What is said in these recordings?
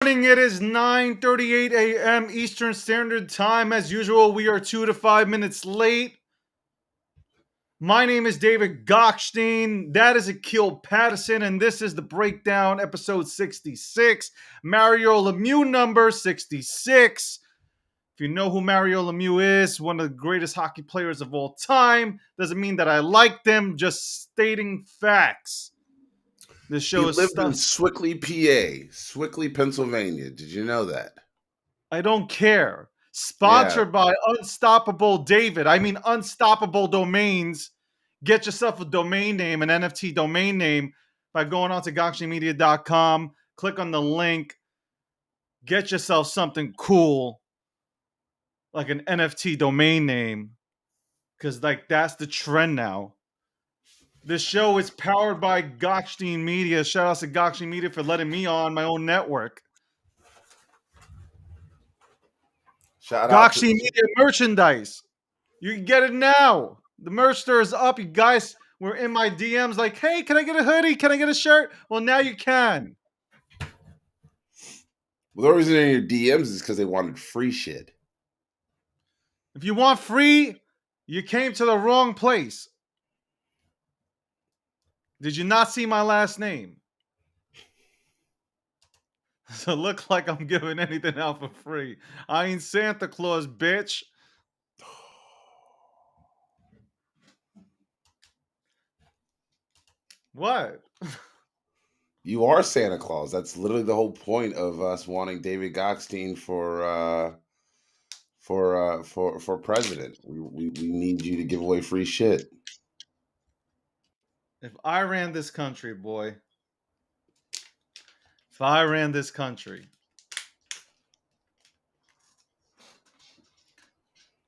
Morning. It is 9:38 a.m. Eastern Standard Time. As usual, we are 2 to 5 minutes late. My name is David Gokhshtein. That is Akil Patterson, and this is the Breakdown, episode 66. Mario Lemieux, number 66. If you know who Mario Lemieux is, one of the greatest hockey players of all time, doesn't mean that I like them, just stating facts. This He show is lived in stuff. Swickley, PA, Swickley, Pennsylvania. Did you know that? I don't care. Yeah. Sponsored by Unstoppable David. I mean, Unstoppable Domains. Get yourself a domain name, an NFT domain name, by going on to gokhshteinmedia.com. Click on the link. Get yourself something cool, like an NFT domain name, because that's the trend now. This show is powered by Gokhshtein Media. Shout out to Gokhshtein Media for letting me on my own network. Shout out to Gokhshtein Media merchandise. You can get it now. The merch store is up. You guys were in my DMs like, hey, can I get a hoodie? Can I get a shirt? Well, now you can. Well, the reason they're in your DMs is because they wanted free shit. If you want free, you came to the wrong place. Did you not see my last name? So look like I'm giving anything out for free. I ain't Santa Claus, bitch. What? You are Santa Claus. That's literally the whole point of us wanting David Gokhshtein for president. We need you to give away free shit. If I ran this country, boy. If I ran this country,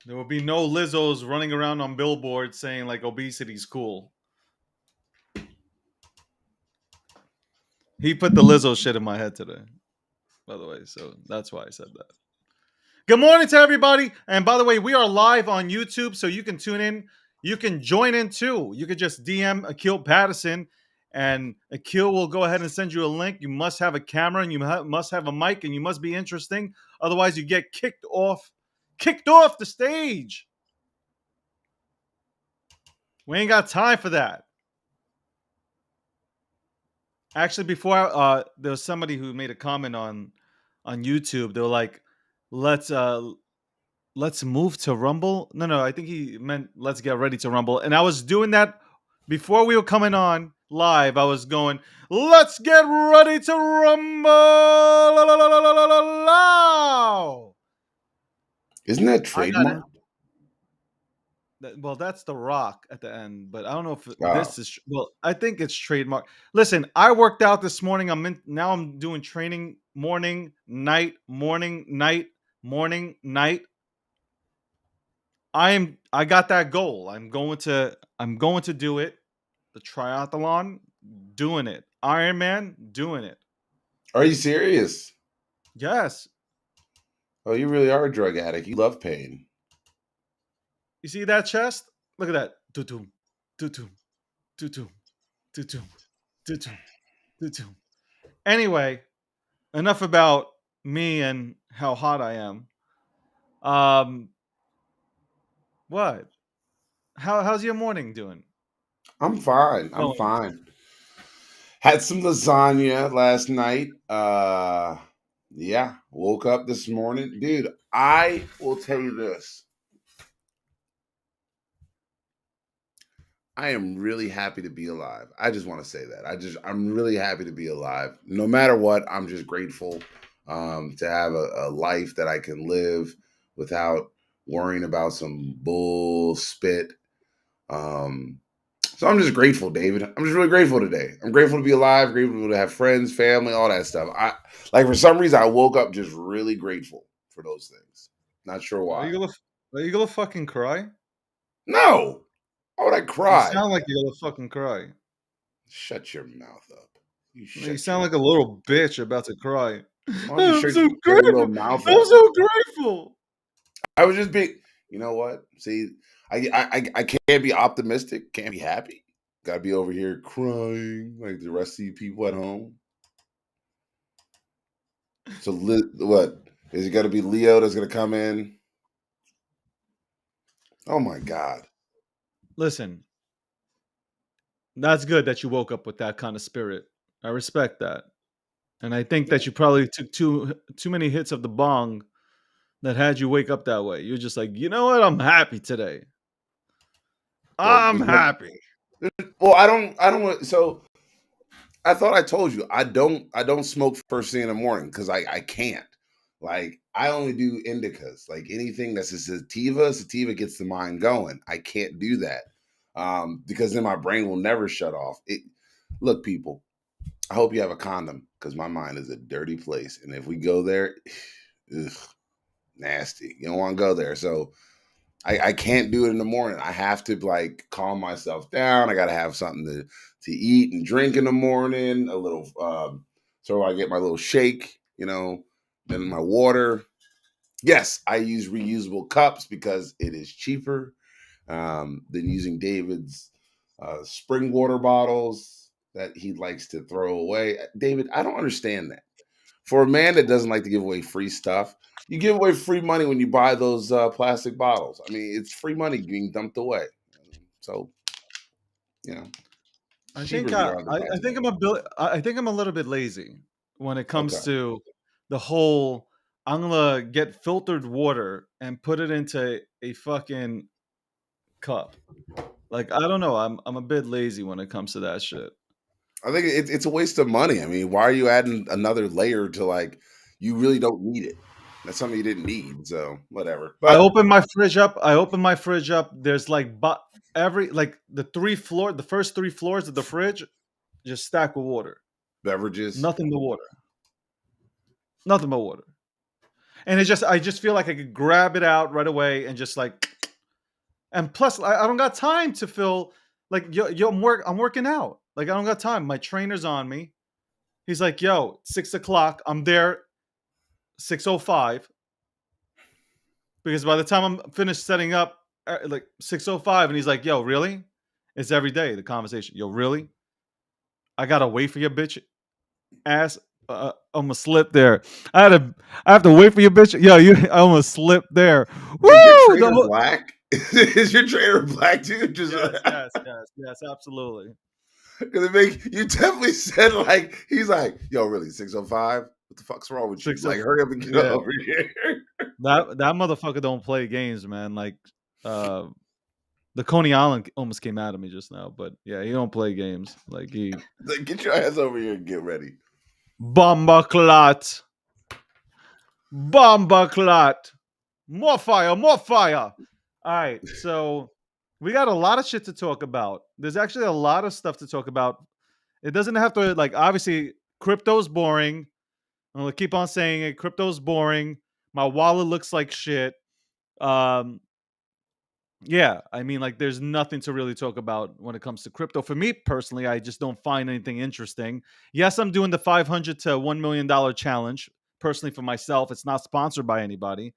there would be no Lizzos running around on billboards saying like obesity's cool. He put the Lizzo shit in my head today, by the way, so that's why I said that. Good morning to everybody. And by the way, we are live on YouTube, so you can tune in. You can join in too. You could just DM Akil Patterson, and Akil will go ahead and send you a link. You must have a camera, and you must have a mic, and you must be interesting. Otherwise, you get kicked off the stage. We ain't got time for that. Actually, before there was somebody who made a comment on YouTube. They were like, "Let's move to Rumble." No, I think he meant let's get ready to Rumble. And I was doing that before we were coming on live. I was going, "Let's get ready to Rumble." Isn't that I got it. trademark? Well, that's The Rock at the end, but I don't know if Wow. this is. Well, I think it's trademark. Listen, I worked out this morning. Now I'm doing training morning, night, morning, night, morning, night. I got that goal. I'm going to do it. The triathlon, doing it. Ironman, doing it. Are you serious? Yes. Oh, you really are a drug addict. You love pain. You see that chest? Look at that. Tutum, tutum, tutum, tutum, tutum, tutum. Anyway, enough about me and how hot I am. What? How's your morning doing? I'm fine. I'm Going. fine. Had some lasagna last night. Yeah, woke up this morning. Dude, I will tell you this. I am really happy to be alive. I just want to say that. I'm really happy to be alive. No matter what, I'm just grateful to have a life that I can live without worrying about some bull spit. So I'm just grateful, David. I'm just really grateful today. I'm grateful to be alive, grateful to have friends, family, all that stuff. I like for some reason I woke up just really grateful for those things. Not sure Are why. you gonna are you gonna fucking cry? No. Why would I You cry? sound like you're gonna fucking cry. Shut your mouth up. You You shut sound your like a little bitch about to cry. Why don't you I'm shut so your dirty little grateful. mouth I'm up? so grateful. I was just being, you know what? See, I can't be optimistic, can't be happy. Gotta be over here crying like the rest of you people at home. So what is it going to be? Leo that's going to come in? Oh my God! Listen, that's good that you woke up with that kind of spirit. I respect that. And I think that Yeah, you probably took too many hits of the bong that had you wake up that way. You're just like, you know what? I'm happy today. well, I'm happy. well, I don't want. So I thought I told you I don't smoke first thing in the morning because I can't. Like I only do indicas. Like anything that's a sativa gets the mind going. I can't do that because then my brain will never shut off. Look, people, I hope you have a condom because my mind is a dirty place, and if we go there, ugh, nasty. You don't want to go there. So I can't do it in the morning. I have to like calm myself down. I got to have something to eat and drink in the morning. A little, so I get my little shake, then my water. Yes, I use reusable cups because it is cheaper than using David's spring water bottles that he likes to throw away. David, I don't understand that. For a man that doesn't like to give away free stuff, you give away free money when you buy those plastic bottles. I mean, it's free money being dumped away. So, it's I cheaper think if you don't have to buy I think together. I think I'm a little bit lazy when it comes Okay. to the whole. I'm gonna get filtered water and put it into a fucking cup. Like I don't know. I'm a bit lazy when it comes to that shit. I think it's a waste of money. I mean, why are you adding another layer to like, you really don't need it? That's something you didn't need. So, whatever. I But open my fridge up. I open my fridge up. There's like every like the first three floors of the fridge, just stacked with water. beverages, Nothing but water. Nothing but water. And I just feel like I could grab it out right away and just like, and plus I don't got time to fill like I'm working out. Like I don't got time. My trainer's on me. He's like, yo, 6 o'clock. I'm there 6:05 because by the time I'm finished setting up, like 6:05, and he's like, yo, really? It's every day the conversation. Yo, really? I gotta wait for your bitch ass. I'm gonna slip there. I have to wait for your bitch. Yo, I almost slipped there. is your Woo! trainer black? Is your trainer black too? Just Yes, absolutely. because it make you definitely said like he's like, yo, really 6:05? What the fuck's wrong with you? Six Like, of hurry up and get Yeah, over here. that motherfucker don't play games, man. Like, uh, the Coney Island almost came out of me just now, but yeah, he don't play games. Like he Like, get your ass over here and get ready. bomba clot, bomba clot, more fire, more fire. All right, so we got a lot of shit to talk about. There's actually a lot of stuff to talk about. It doesn't have to like obviously crypto's boring. I'm gonna keep on saying it. Crypto's boring. My wallet looks like shit. Um, yeah, I mean, like, there's nothing to really talk about when it comes to crypto. For me personally, I just don't find anything interesting. Yes, I'm doing the 500 to $1 million challenge personally for myself. It's not sponsored by anybody,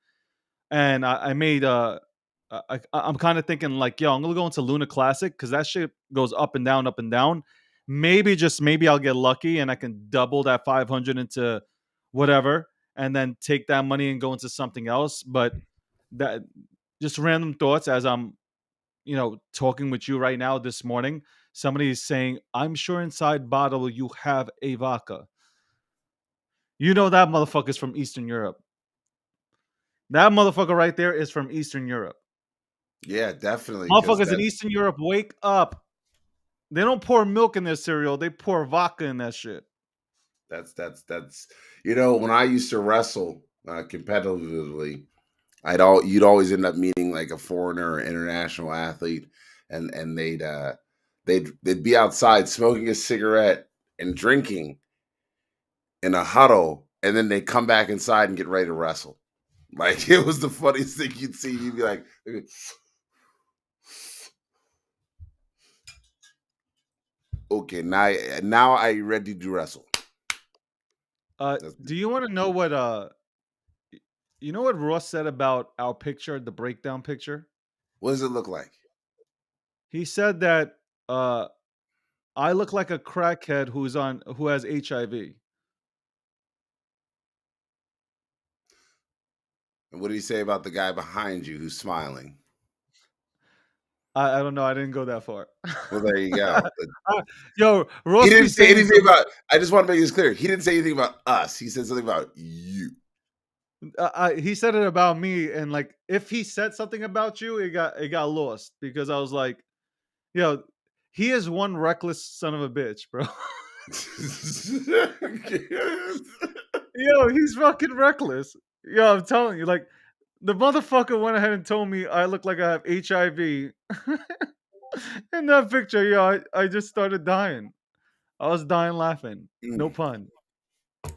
and I made I'm kind of thinking like, yo, I'm gonna go into Luna Classic because that shit goes up and down, up and down. Maybe just maybe I'll get lucky and I can double that 500 into whatever, and then take that money and go into something else. But that just random thoughts as I'm talking with you right now this morning. Somebody is saying, I'm sure inside bottle you have a vodka. You know that motherfucker's from Eastern Europe. That motherfucker right there is from Eastern Europe. Yeah, definitely. Because Motherfuckers in Eastern Europe, wake up. They don't pour milk in their cereal. They pour vodka in that shit. that's when I used to wrestle competitively, you'd always end up meeting like a foreigner or international athlete, and they'd be outside smoking a cigarette and drinking in a huddle, and then they come back inside and get ready to wrestle. Like it was the funniest thing you'd see. You'd be like, okay, now I ready to wrestle. That's, Do you want to know what you know what Ross said about our picture, the breakdown picture? what does it look like? He said that I look like a crackhead who has HIV. And what did he say about the guy behind you who's smiling? I don't know. I didn't go that far. Well, there you go. Yo, He Ross be didn't say saying anything some. about. I just want to make this clear. He didn't say anything about us. He said something about you. He said it about me, and like if he said something about you, it got lost because I was like, yo, he is one reckless son of a bitch, bro. Yo, he's fucking reckless. Yo, I'm telling you, like the motherfucker went ahead and told me I look like I have HIV. In that picture, yo, I just started dying. I was dying laughing. No Mm. pun.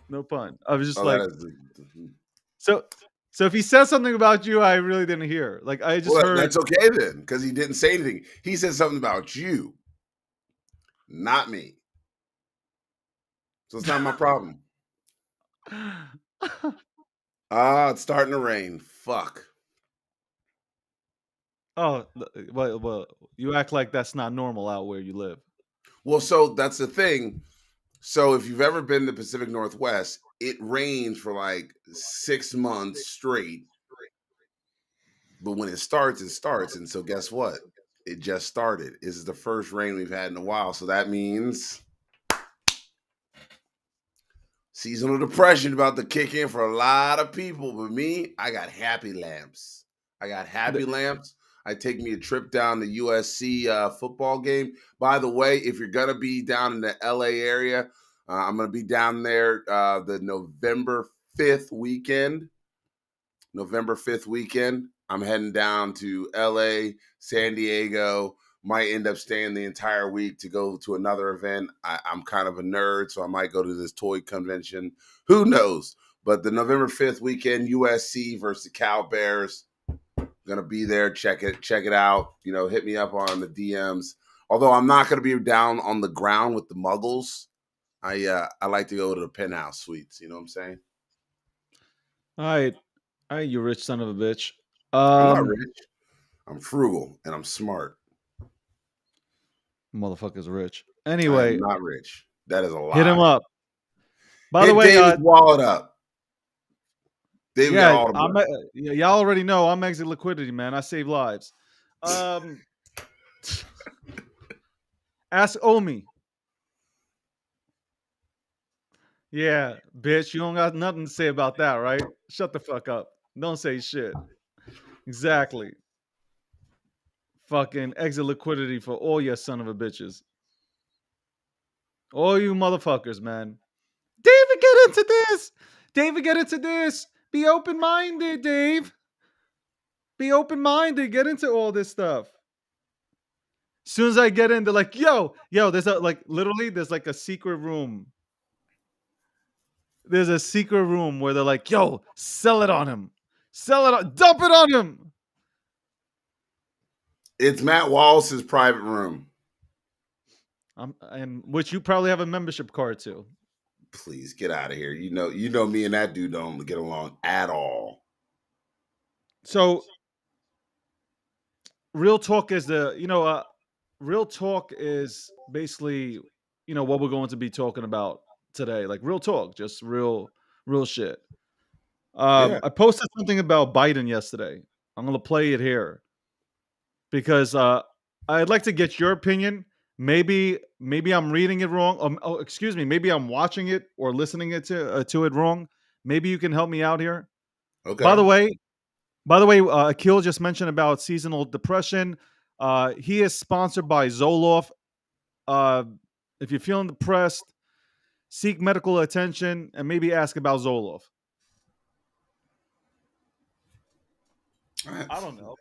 No pun. I was just Oh, that like, is. so so if he says something about you, I really didn't hear. Like I just Well, heard. that's okay then, because he didn't say anything. He said something about you, not me. So it's not my problem. Ah, it's starting to rain. Fuck. Oh, well, you act like that's not normal out where you live. Well, so that's the thing. So if you've ever been to the Pacific Northwest, it rains for like 6 months straight. But when it starts, it starts. And so guess what? It just started. This is the first rain we've had in a while. So that means seasonal depression about to kick in for a lot of people. But me, I got happy lamps. I got happy lamps. I take me a trip down to USC football game. By the way, if you're gonna be down in the LA area, I'm gonna be down there the November 5th weekend. November 5th weekend. I'm heading down to LA, San Diego. Might end up staying the entire week to go to another event. I'm kind of a nerd, so I might go to this toy convention. Who knows? But the November 5th weekend, USC versus the Cal Bears. Gonna be there. Check it out. You know, hit me up on the DMs. Although I'm not gonna be down on the ground with the muggles. I like to go to the penthouse suites. You know what I'm saying? All right, you rich son of a bitch. I'm not Um, rich. I'm frugal and I'm smart. Motherfucker's rich. I am Anyway, not rich. That is a hit him lie. up. By the Hit way, David's wallet up. David got yeah, all the money. y'all already know I'm exit liquidity, man. I save lives. Um, ask Omi. Yeah, bitch, you don't got nothing to say about that, right? Shut the fuck up. Don't say shit. Exactly. Fucking exit liquidity for all your son of a bitches. All you motherfuckers, man. David, get into this. David, get into this. Be open minded, Dave. Be open minded. Get into all this stuff. As soon as I get in, they're like, yo, there's a like literally there's like a secret room. There's a secret room where they're like, yo, sell it on him. Sell it on, dump it on him. It's Matt Wallace's private room. And which you probably have a membership card to. Please get out of here. You know me and that dude don't get along at all. So real talk is real talk is basically what we're going to be talking about today. Like real talk, just real shit. Yeah. I posted something about Biden yesterday. I'm gonna play it here because I'd like to get your opinion. Maybe I'm reading it wrong. Oh, excuse me. Maybe I'm watching it or listening to it wrong. Maybe you can help me out here. By Okay. the way, by the way, Akil just mentioned about seasonal depression. He is sponsored by Zoloft. Uh, if you're feeling depressed, seek medical attention and maybe ask about Zoloft. I don't know.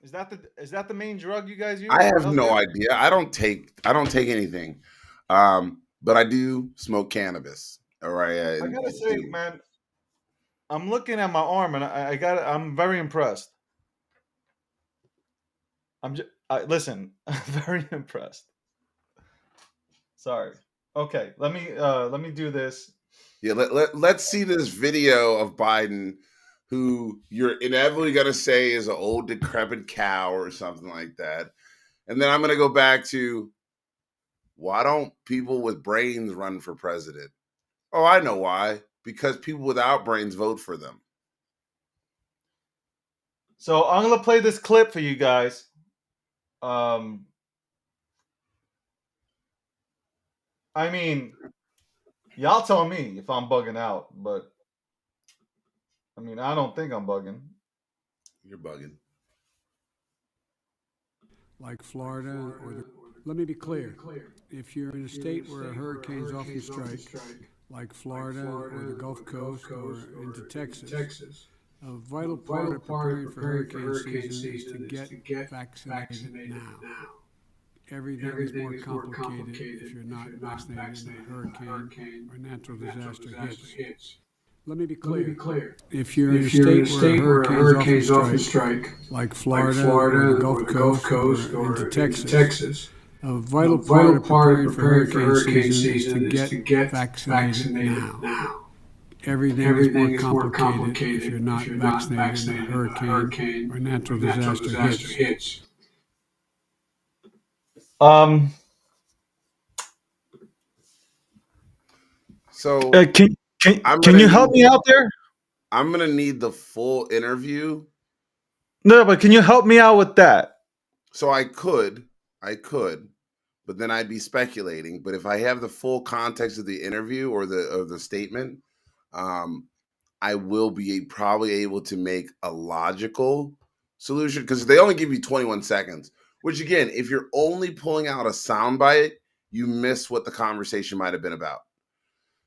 Is that the main drug you guys I use have out no there? idea. I don't take anything. But I do smoke cannabis. All right. I And gotta say, man, I'm looking at my arm and I'm very impressed. Listen, I'm very impressed. Sorry. Okay, let me do this. yeah, let's see this video of Biden, who you're inevitably gonna say is an old decrepit cow or something like that. And then I'm gonna go back to, why don't people with brains run for president? Oh, I know why. Because people without brains vote for them. So I'm gonna play this clip for you guys. Um, I mean, y'all tell me if I'm bugging out, but I mean, I don't think I'm bugging. You're bugging. Like Florida or the. Let me be clear. If you're in a state where hurricanes often strike, like Florida or the Gulf Coast or into Texas, a vital part of preparing for hurricane season is to get vaccinated now. Everything is more complicated if you're not vaccinated and a hurricane or natural disaster hits. Let me be clear. If you're in a state where hurricanes often strike, like Florida or the Gulf Coast or into Texas, a vital part of preparing for hurricane season is to get vaccinated now. Everything is more complicated if you're not vaccinated and a hurricane or natural disaster hits. Um, So can you help me out there? I'm gonna need the full interview. No, but can you help me out with that? So I could, but then I'd be speculating. But if I have the full context of the interview or the statement, I will be probably able to make a logical solution because they only give you 21 seconds. Which again, if you're only pulling out a soundbite, you miss what the conversation might have been about.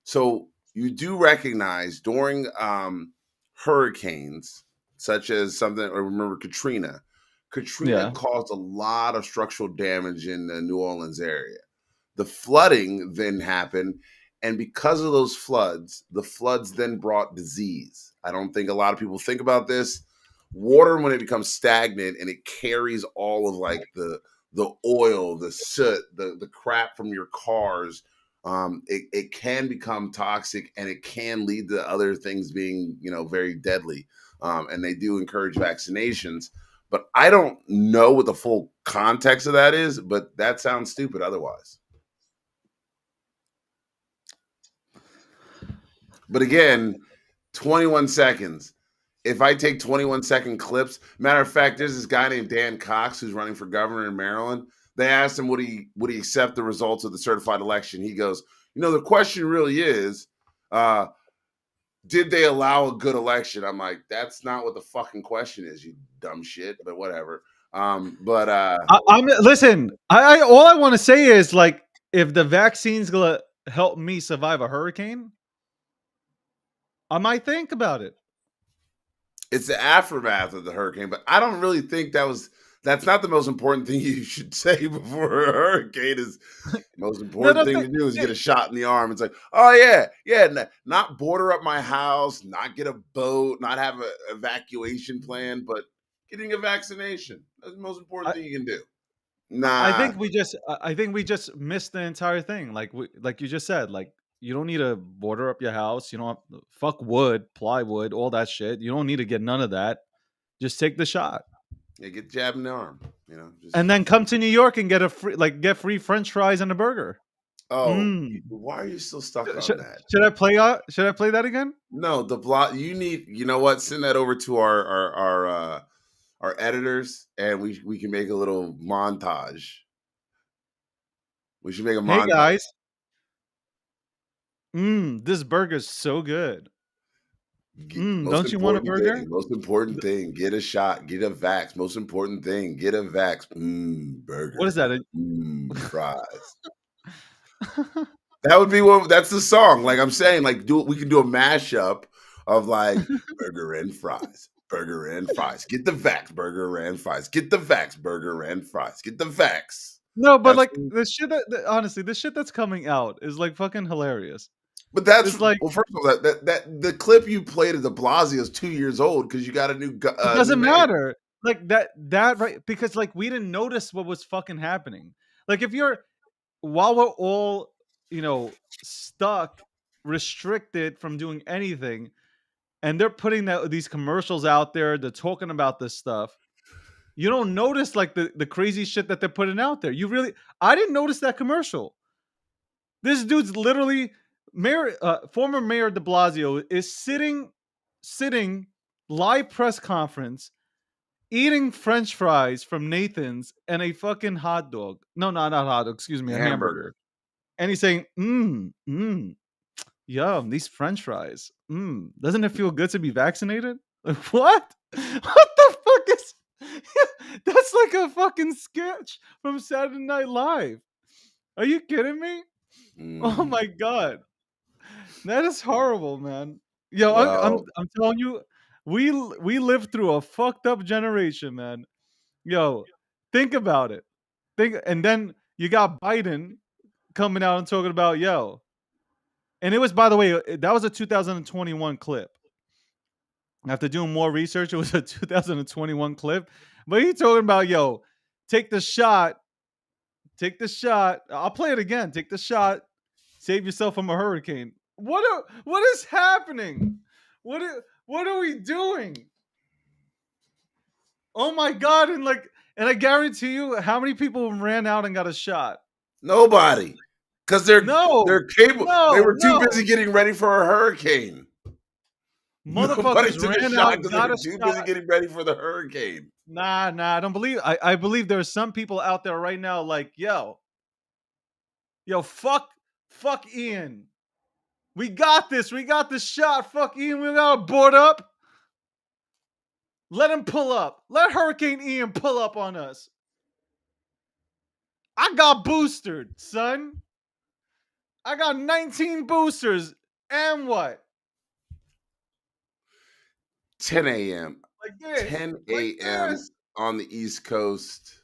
So you do recognize during hurricanes, such as something, or remember Katrina. Katrina Yeah. caused a lot of structural damage in the New Orleans area. The flooding then happened, and because of those floods, the floods then brought disease. I don't think a lot of people think about this. Water, when it becomes stagnant and it carries all of like the oil, the soot, the crap from your cars, it can become toxic and it can lead to other things being, very deadly. And they do encourage vaccinations, but I don't know what the full context of that is, but that sounds stupid otherwise. But again, 21 seconds. If I take 21-second clips, matter of fact, there's this guy named Dan Cox who's running for governor in Maryland. They asked him would he accept the results of the certified election. He goes, the question really is, did they allow a good election? I'm like, that's not what the fucking question is, you dumb shit. But whatever. I'm listen. I all I want to say is like, if the vaccine's gonna help me survive a hurricane, I might think about it. It's the aftermath of the hurricane, but I don't really think that's not the most important thing you should say before a hurricane. Is the most important thing to do is get a shot in the arm. It's like, oh yeah, not border up my house, not get a boat, not have an evacuation plan, but getting a vaccination. That's the most important thing you can do. Nah, I think we just missed the entire thing. Like you just said, like you don't need to border up your house. You don't fuck wood, plywood, all that shit. You don't need to get none of that. Just take the shot. yeah, get jabbed in the arm. And then come to New York and get free French fries and a burger. Why are you still stuck on Should, that? should I play that again? No, the block. You need. You know what? Send that over to our editors, and we can make a little montage. We should make a montage. Hey guys. This burger's so good. Don't you want a burger? Most important thing, get a shot, get a vax. Most important thing, get a vax. Burger. What is that? Fries. That would be that's the song. Like I'm saying, like we can do a mashup of like burger and fries. Burger and fries. Get the vax, burger and fries. Get the vax, burger and fries. Get the vax. No, but like the shit honestly, the shit that's coming out is like fucking hilarious. But that's like, well, first of all, that the clip you played at De Blasio is 2 years old because you got a new. It doesn't matter. Like that right, because like we didn't notice what was fucking happening. Like while we're all stuck, restricted from doing anything, and they're putting these commercials out there, they're talking about this stuff. You don't notice like the crazy shit that they're putting out there. I didn't notice that commercial. This dude's literally former Mayor De Blasio is sitting live press conference eating French fries from Nathan's and a fucking hot dog. No, not hot dog. Excuse me, a hamburger. And he's saying, yum, these French fries. Doesn't it feel good to be vaccinated? Like, what? What the fuck is? That's like a fucking sketch from Saturday Night Live. Are you kidding me? Oh my god, that is horrible, man. Yo, Well, I'm telling you, we lived through a fucked up generation, man. Yo, think about it. And then you got Biden coming out and talking about and it was, by the way, that was a 2021 clip. After doing more research, it was a 2021 clip. But he talking about take the shot. Take the shot. I'll play it again. Take the shot. Save yourself from a hurricane. What is happening? What are we doing? Oh my god! And I guarantee you, how many people ran out and got a shot? nobody, because they're capable. They were too No. busy getting ready for a hurricane. Nobody Motherfuckers took a ran shot out, because they got were a too busy shot. getting ready for the hurricane. Nah, I don't believe. I believe there's some people out there right now like, fuck Ian. We got this. We got this shot. Fuck Ian. We gotta board up. Let him pull up. Let Hurricane Ian pull up on us. I got boosted, son. I got 19 boosters. And what? 10 a.m. Like this. 10 Like a.m. this. on the East Coast,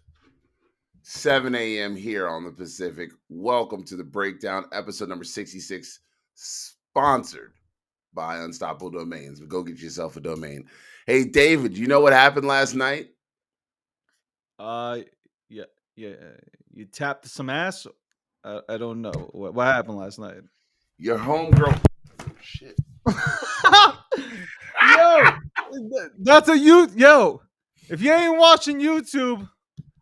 7 a.m. here on the Pacific. Welcome to the Breakdown, episode number 66, sponsored by Unstoppable Domains. But go get yourself a domain. Hey, David, you know what happened last night? Yeah. You tapped some ass. I don't know what happened last night. Your homegirl. Shit. Yo, that's a yo. If you ain't watching YouTube,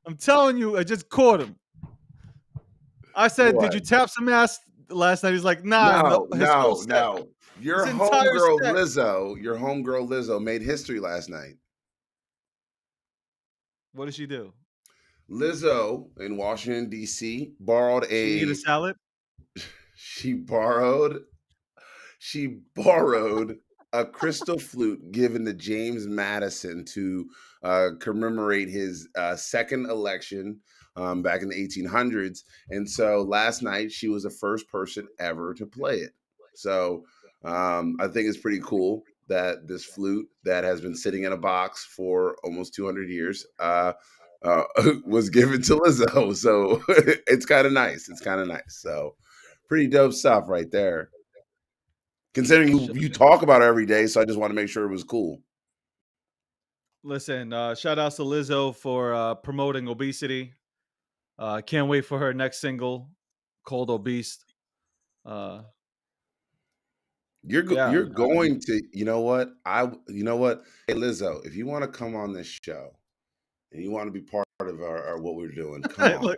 I'm telling you, I just caught him. I said, What? "Did you tap some ass last night?" He's like, "Nah, No. Your His entire homegirl set. Lizzo made history last night. What did she do? Lizzo in Washington, D.C. borrowed She eat a salad. She borrowed a crystal flute given to James Madison to commemorate his second election back in the 1800s. And so last night she was the first person ever to play it. So I think it's pretty cool that this flute that has been sitting in a box for almost 200 years was given to Lizzo. So it's kind of nice. So pretty dope stuff right there. Considering you talk about it every day, so I just want to make sure it was cool. Listen, shout outs to Lizzo for promoting obesity. Can't wait for her next single called Obese. You're going to, you know what? Hey Lizzo, if you want to come on this show and you want to be part of our what we're doing, come on.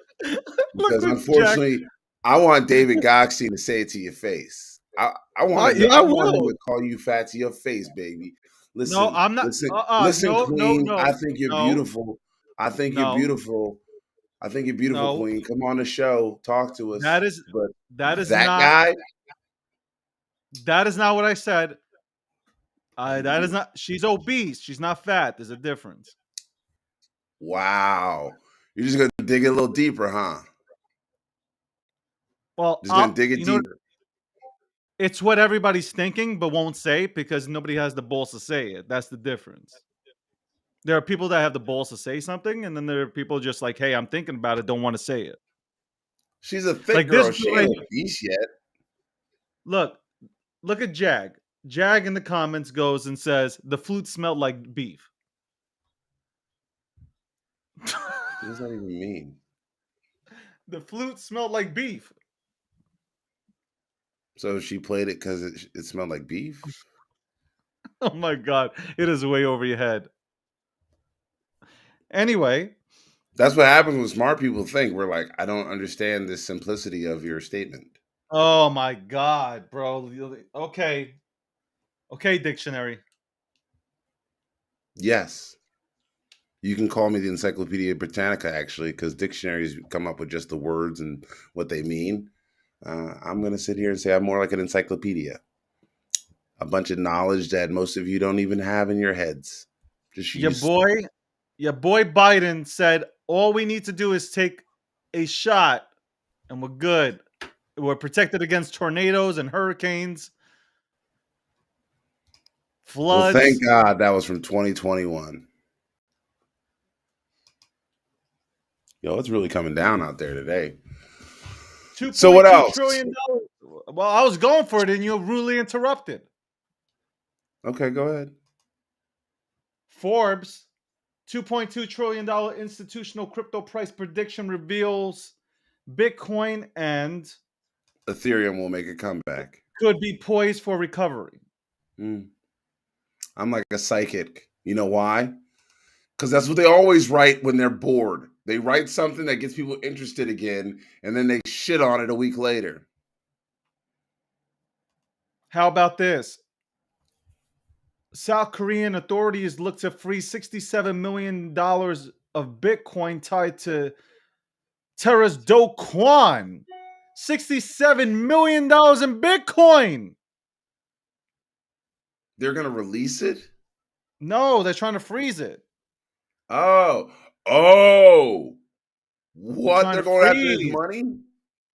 Because unfortunately, I want David Gokhshtein to say it to your face. I want him to call you fat to your face, baby. Listen, no, I'm not. Listen, Queen. No, I think you're beautiful. I think you're beautiful, Queen. Come on the show, talk to us. That is not guy. That is not what I said. That is not. She's obese. She's not fat. There's a difference. Wow, you're just gonna dig it a little deeper, huh? Well, just gonna dig it deeper. It's what everybody's thinking, but won't say because nobody has the balls to say it. That's the difference. There are people that have the balls to say something, and then there are people just like, "Hey, I'm thinking about it, don't want to say it." She's a thick girl. She ain't obese yet. Look at Jag. Jag in the comments goes and says the flute smelled like beef. What does that even mean? The flute smelled like beef. So she played it because it smelled like beef? Oh my God. It is way over your head. Anyway. That's what happens when smart people think. We're like, I don't understand the simplicity of your statement. Oh my God, bro. Okay. Okay, dictionary. Yes. You can call me the Encyclopedia Britannica, actually, because dictionaries come up with just the words and what they mean. I'm going to sit here and say I'm more like an encyclopedia. A bunch of knowledge that most of you don't even have in your heads. Just Your use. boy, your boy Biden said all we need to do is take a shot and we're good. We're protected against tornadoes and hurricanes, Well, thank floods. God that was from 2021. Yo, it's really coming down out there today. So what $2.2 else? trillion. Well, I was going for it and you rudely interrupted. Okay, go ahead. Forbes, $2.2 trillion institutional crypto price prediction reveals Bitcoin and Ethereum will make a comeback. could be poised for recovery. I'm like a psychic. You know why? Because that's what they always write when they're bored. They write something that gets people interested again, and then they shit on it a week later. How about this? South Korean authorities look to freeze $67 million of Bitcoin tied to Terra's Do Quan. $67 million in Bitcoin. They're going to release it? No, they're trying to freeze it. Oh. What? They're going after his money?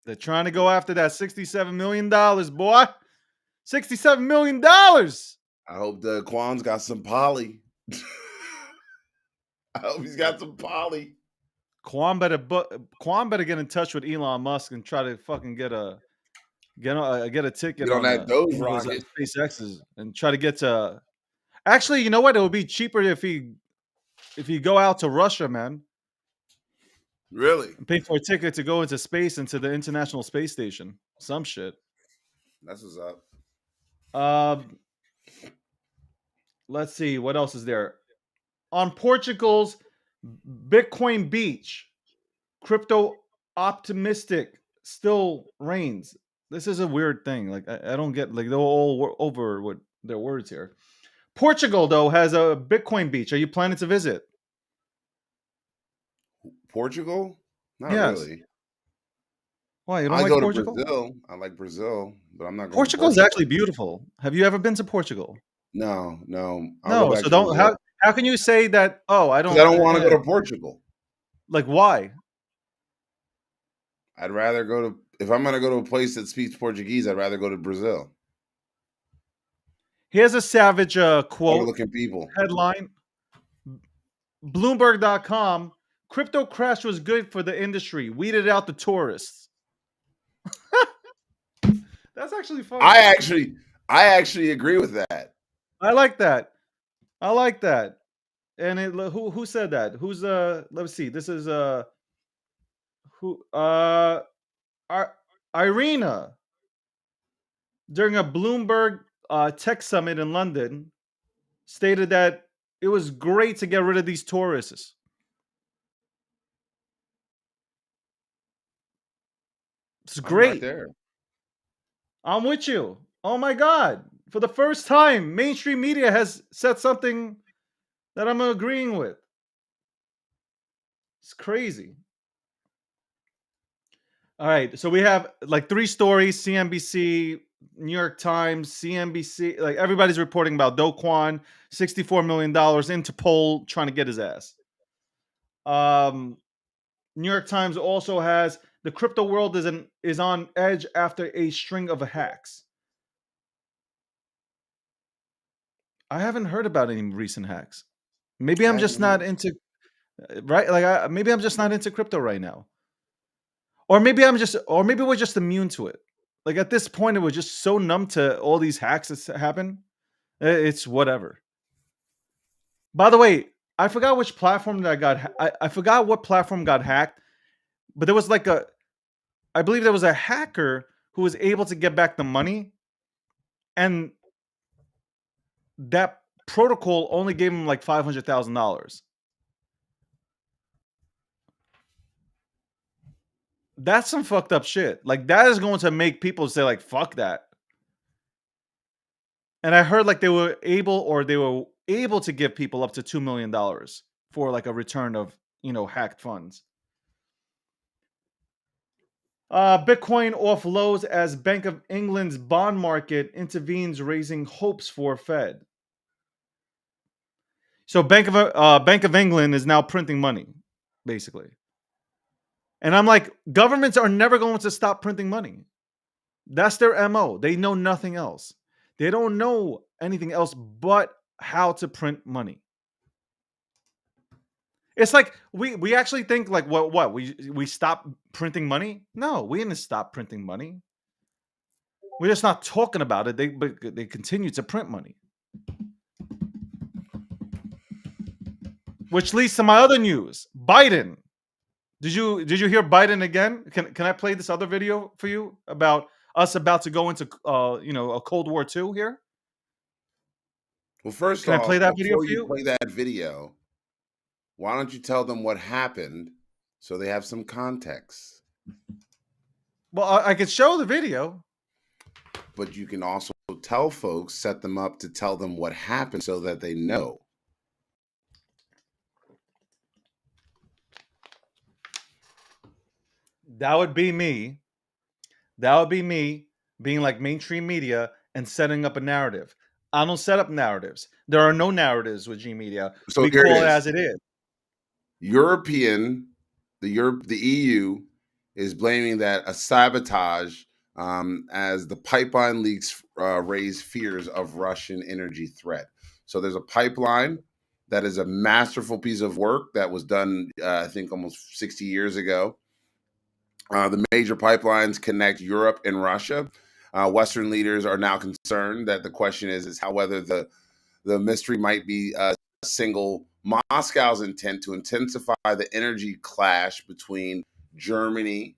They're trying to go after that $67 million, boy. $67 million. I hope the Quan's got some poly. I hope he's got some poly. Quan better get in touch with Elon Musk and try to fucking get a ticket on that Doge rocket. SpaceX's and try to get to. Actually, you know what? It would be cheaper if he go out to Russia, man. Really? And pay for a ticket to go into space, into the International Space Station. Some shit. That's what's up. Let's see. What else is there? On Portugal's Bitcoin beach, crypto optimistic still reigns. This is a weird thing. Like, I don't get, like, they're all over with their words here. Portugal, though, has a Bitcoin beach. Are you planning to visit? Portugal? Not really. Why? You don't I like go Portugal? to Brazil. I like Brazil, but I'm not going. Portugal's actually beautiful. Have you ever been to Portugal? No. No. So don't. How can you say that? Oh, I don't. I don't want to go to Portugal. Like, why? I'd rather go to. If I'm going to go to a place that speaks Portuguese, I'd rather go to Brazil. Here's a savage quote. Looking people. Headline. Bloomberg.com. Crypto crash was good for the industry. Weeded out the tourists. That's actually funny. I actually agree with that. I like that. And who said that? Who's let's see. This is Irina during a Bloomberg tech summit in London stated that it was great to get rid of these tourists. It's great. Right there. I'm with you. Oh my God. For the first time, mainstream media has said something that I'm agreeing with. It's crazy. All right. So we have like 3 stories: CNBC, New York Times, CNBC. Like, everybody's reporting about Do Quan, $64 million, Interpol trying to get his ass. New York Times also has the crypto world is on edge after a string of hacks. I haven't heard about any recent hacks. Maybe I'm just not into, right? Like, maybe I'm just not into crypto right now. Or maybe we're just immune to it. Like, at this point, it was just so numb to all these hacks that happen. It's whatever. By the way, I forgot which platform that I forgot what platform got hacked, but there was I believe there was a hacker who was able to get back the money, and that protocol only gave him like $500,000. That's some fucked up shit. Like, that is going to make people say, like, fuck that. And I heard like they were able to give people up to $2 million for like a return of, hacked funds. Bitcoin off lows as Bank of England's bond market intervenes, raising hopes for Fed. So Bank of England is now printing money, basically. And I'm like, governments are never going to stop printing money. That's their MO. They know nothing else. They don't know anything else but how to print money. It's like we actually think like what we stop printing money? No, we didn't stop printing money. We're just not talking about it. But they continue to print money. Which leads to my other news. Biden. Did you hear Biden again? Can I play this other video for you about us about to go into a Cold War II here? Well, first Can I off, play that video before for you you? play that video, why don't you tell them what happened so they have some context? Well, I could show the video. But you can also tell folks, set them up to tell them what happened so that they know. That would be me. That would be me being like mainstream media and setting up a narrative. I don't set up narratives. There are no narratives with G Media. So We here call it it is. as it is. The EU is blaming that a sabotage as the pipeline leaks raise fears of Russian energy threat. So there's a pipeline that is a masterful piece of work that was done, I think, almost 60 years ago. The major pipelines connect Europe and Russia. Western leaders are now concerned that the question is how whether the mystery might be single Moscow's intent to intensify the energy clash between Germany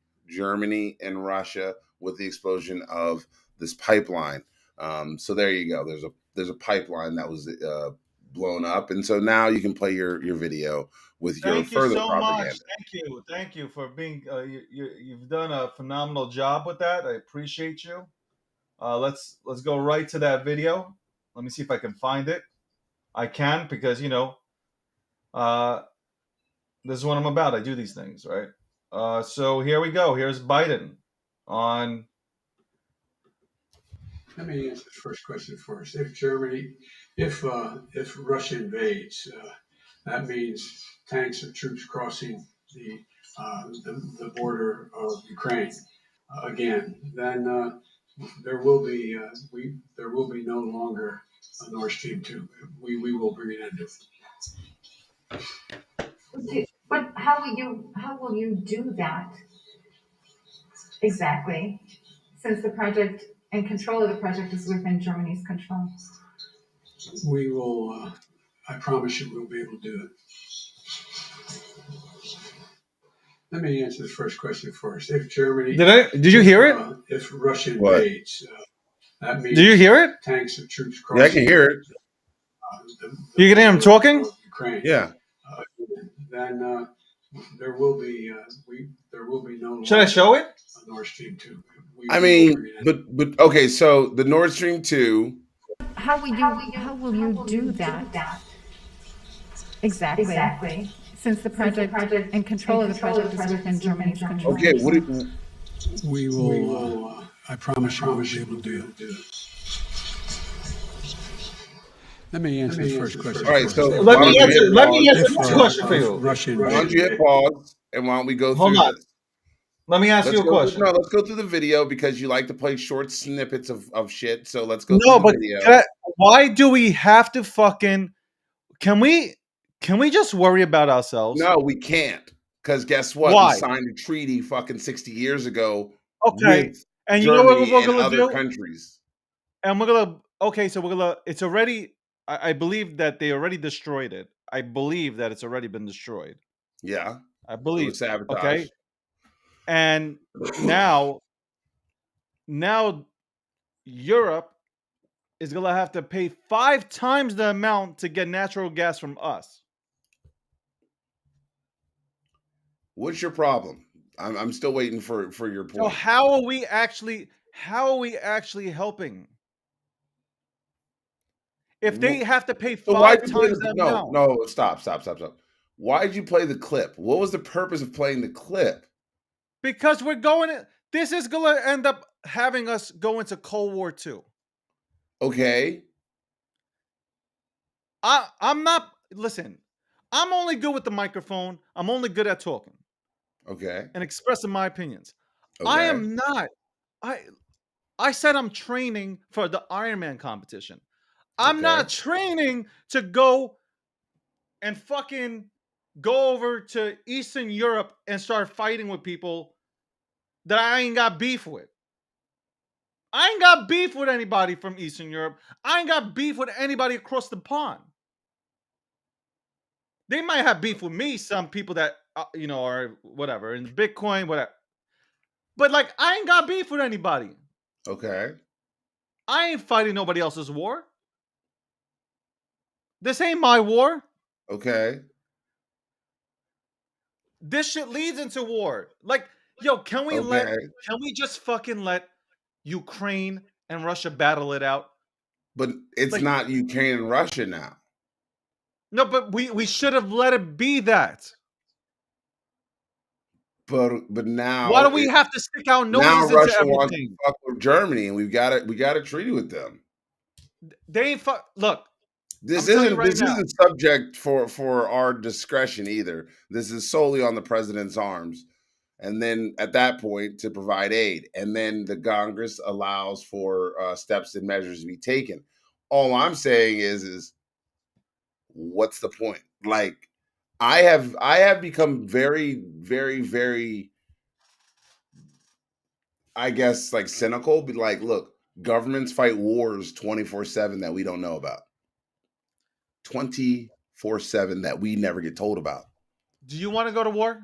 and Russia with the explosion of this pipeline. So there you go. There's a pipeline that was blown up, and so now you can play your video with your Thank you further so propaganda. much. Thank you for being. You've done a phenomenal job with that. I appreciate you. Let's go right to that video. Let me see if I can find it. I can because this is what I'm about. I do these things, right? So here we go. Here's Biden on. Let me answer the first question first. If Russia invades, that means tanks and troops crossing the border of Ukraine again. Then there will be no longer a Nord Stream 2. We will bring it into. But how will you do that exactly? Since the project and control of the project is within Germany's control. We will. I promise you, we'll be able to do it. Let me answer the first question first. If Germany Did you hear it? If Russia invades, that means. Did you hear it? Tanks and troops crossing. Yeah, I can hear it. You can hear him talking? Ukraine. Yeah. Then there will be no. Should I show it? Nord Stream 2. I mean, but okay. So the Nord Stream 2. How will you do that exactly? Since the project and control of the project is within Germany's control. Okay, we will. I promise you, we'll be able to do it. Let me answer the first question. All right, so let me answer this question for you. Why don't you hit pause and why don't we go through this? Let me ask you a question. Let's go through the video because you like to play short snippets of shit. So let's go through the video. Why do we have to fucking? Can we just worry about ourselves? No, we can't. Because guess what? Why? We signed a treaty fucking 60 years ago. Okay, with and Germany you know what we're and gonna other do? countries. And we're gonna. Okay, so we're gonna. It's already. I believe that they already destroyed it. I believe that it's already been destroyed. Yeah, I believe. It was sabotage. Okay. And now Europe is gonna have to pay 5 times the amount to get natural gas from us. What's your problem? I'm still waiting for your point. So how are we actually helping? If they have to pay 5 times the amount. No, stop. Why did you play the clip? What was the purpose of playing the clip? Because this is going to end up having us go into Cold War II. Okay. I'm not, listen, I'm only good with the microphone. I'm only good at talking Okay. and expressing my opinions. I Okay. am not, I said I'm training for the Ironman competition. I'm not Okay. training to go and fucking go over to Eastern Europe and start fighting with people that I ain't got beef with. I ain't got beef with anybody from Eastern Europe. I ain't got beef with anybody across the pond. They might have beef with me, some people that, are whatever, in Bitcoin, whatever. But like, I ain't got beef with anybody. Okay. I ain't fighting nobody else's war. This ain't my war. Okay. This shit leads into war. Like, yo, can we just fucking let Ukraine and Russia battle it out? But it's Like, not Ukraine and Russia now. no, but we should have let it be that. But now Why do we have to stick our now noses into Russia wants to everything? fuck with Germany, and we got a treaty with them. They ain't fuck. Look, This I'm telling you isn't right this now. isn't subject for our discretion either. This is solely on the president's arms. And then at that point to provide aid. And then the Congress allows for steps and measures to be taken. All I'm saying is what's the point? Like I have become very, very, very, I guess, like cynical. But like, look, governments fight wars 24/7 that we don't know about. 24/7 that we never get told about. Do you want to go to war?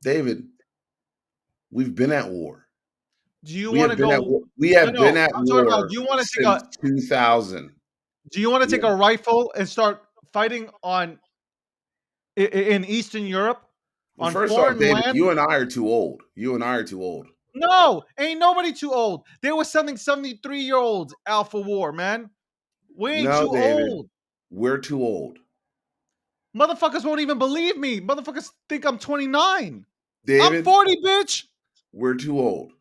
David, we've been at war. Do you We want have to been at go? war. We have been No. at I'm talking about. war Do you want to take since 2000. Do you want to Yeah. take a rifle and start fighting in Eastern Europe Well, on first off, foreign David, land? you and I are too old. You and I are too old. No, ain't nobody too old. They were sending 73-year-olds out for war, man. We ain't No, too David, old. we're too old. Motherfuckers won't even believe me. Motherfuckers think I'm 29. I'm David, 40, bitch. we're too old.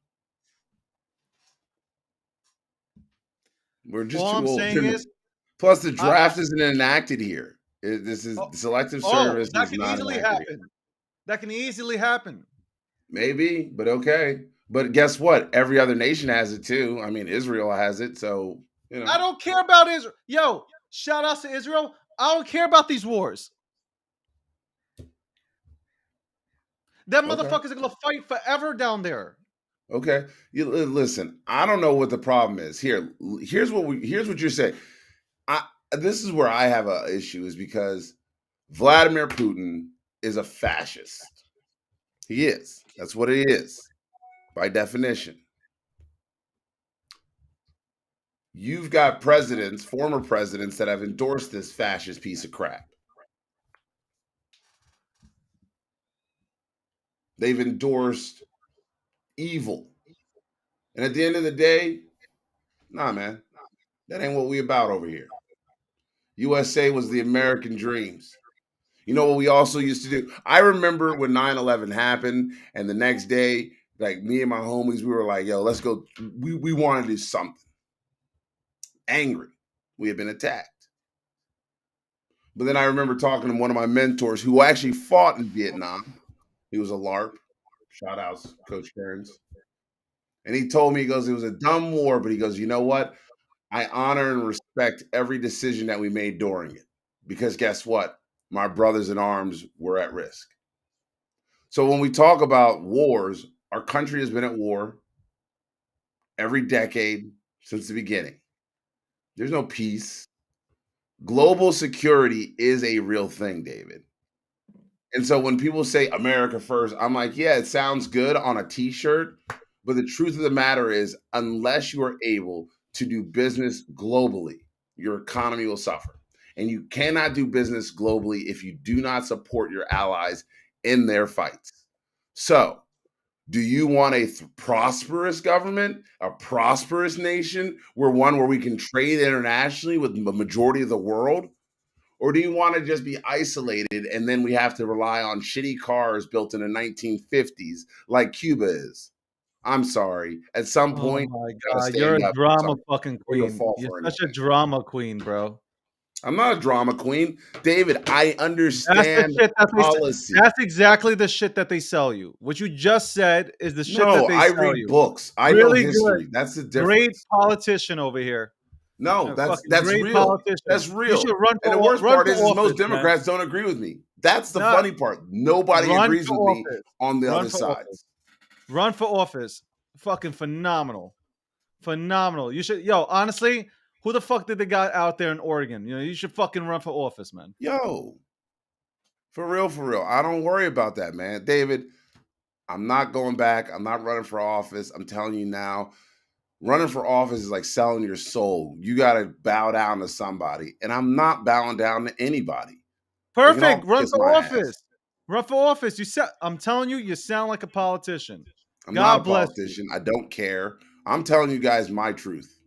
We're just All too I'm old. saying is, Plus, the I, draft isn't enacted here. This is oh, selective service that is can not easily enacted here. happen. That can easily happen. Maybe, but okay. But guess what? Every other nation has it too. I mean, Israel has it, so I don't care about Israel. Yo, shout outs to Israel. I don't care about these wars. Them Okay. motherfuckers are gonna fight forever down there. Okay. Listen, I don't know what the problem is. Here's what you're saying. This is where I have a issue is because Vladimir Putin is a fascist. He is. That's what he is by definition. You've got presidents, former presidents that have endorsed this fascist piece of crap. They've endorsed evil. And at the end of the day, nah, man, that ain't what we about over here. USA was the American dreams. You know what we also used to do? I remember when 9/11 happened, and the next day, like me and my homies, we were like, yo, let's go. We wanted to do something. Angry. We had been attacked. But then I remember talking to one of my mentors who actually fought in Vietnam. He was a LARP. Shout outs, Coach Cairns. And he told me, he goes, it was a dumb war, but he goes, you know what? I honor and respect every decision that we made during it. Because guess what? My brothers in arms were at risk. So when we talk about wars, our country has been at war every decade since the beginning. There's no peace. Global security is a real thing, David. And so when people say America first, I'm like, yeah, it sounds good on a t-shirt, but the truth of the matter is unless you are able to do business globally, your economy will suffer. And you cannot do business globally if you do not support your allies in their fights. So, do you want a prosperous government, a prosperous nation, where we can trade internationally with the majority of the world? Or do you want to just be isolated and then we have to rely on shitty cars built in the 1950s like Cuba is? I'm sorry. At some Oh point, my you got to God, you're stand a up for drama something, fucking or you'll queen. fall You're for such a anything. drama queen, bro. I'm not a drama queen. David, I That's the understand shit that they. policy. That's exactly the shit that they sell you. What you just said is the shit that No, they I sell read you. books. I know Really good, history. That's the great difference. politician over here. No, A that's fucking that's great real. politician. That's You should real. And the worst run part for is most office, man. Democrats don't agree with me. That's the No, funny part. Nobody run agrees for with me office. on the Run other for office. sides. Run for office. Fucking phenomenal. Phenomenal. You should, yo, honestly, who the fuck did they got out there in Oregon? You know, you should fucking run for office, man. Yo, for real, for real. I don't worry about that, man. David, I'm not going back. I'm not running for office. I'm telling you now, running for office is like selling your soul. You got to bow down to somebody. And I'm not bowing down to anybody. They can Perfect. all Run kiss for my ass. office. Run for office. I'm telling you, you sound like a politician. I'm not God a bless you. politician. I don't care. I'm telling you guys my truth.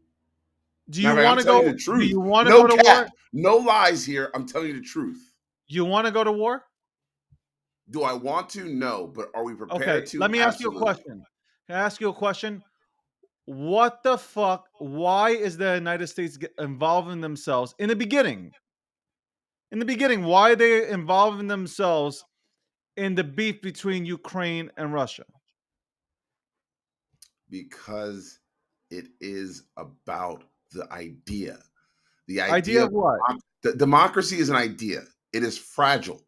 Do you Matter of fact, want I'm to telling you go? the Do truth. you want to No go to war? cap. No lies here. I'm telling you the truth. You want to go to war? Do I want to? No. But are we prepared Okay. to? Let me ask you a Absolutely. question. Can I ask you a question? What the fuck? Why is the United States involving themselves in the beginning? In the beginning, why are they involving themselves in the beef between Ukraine and Russia? Because it is about the idea. The Idea idea of what? of democracy is an idea. It is fragile.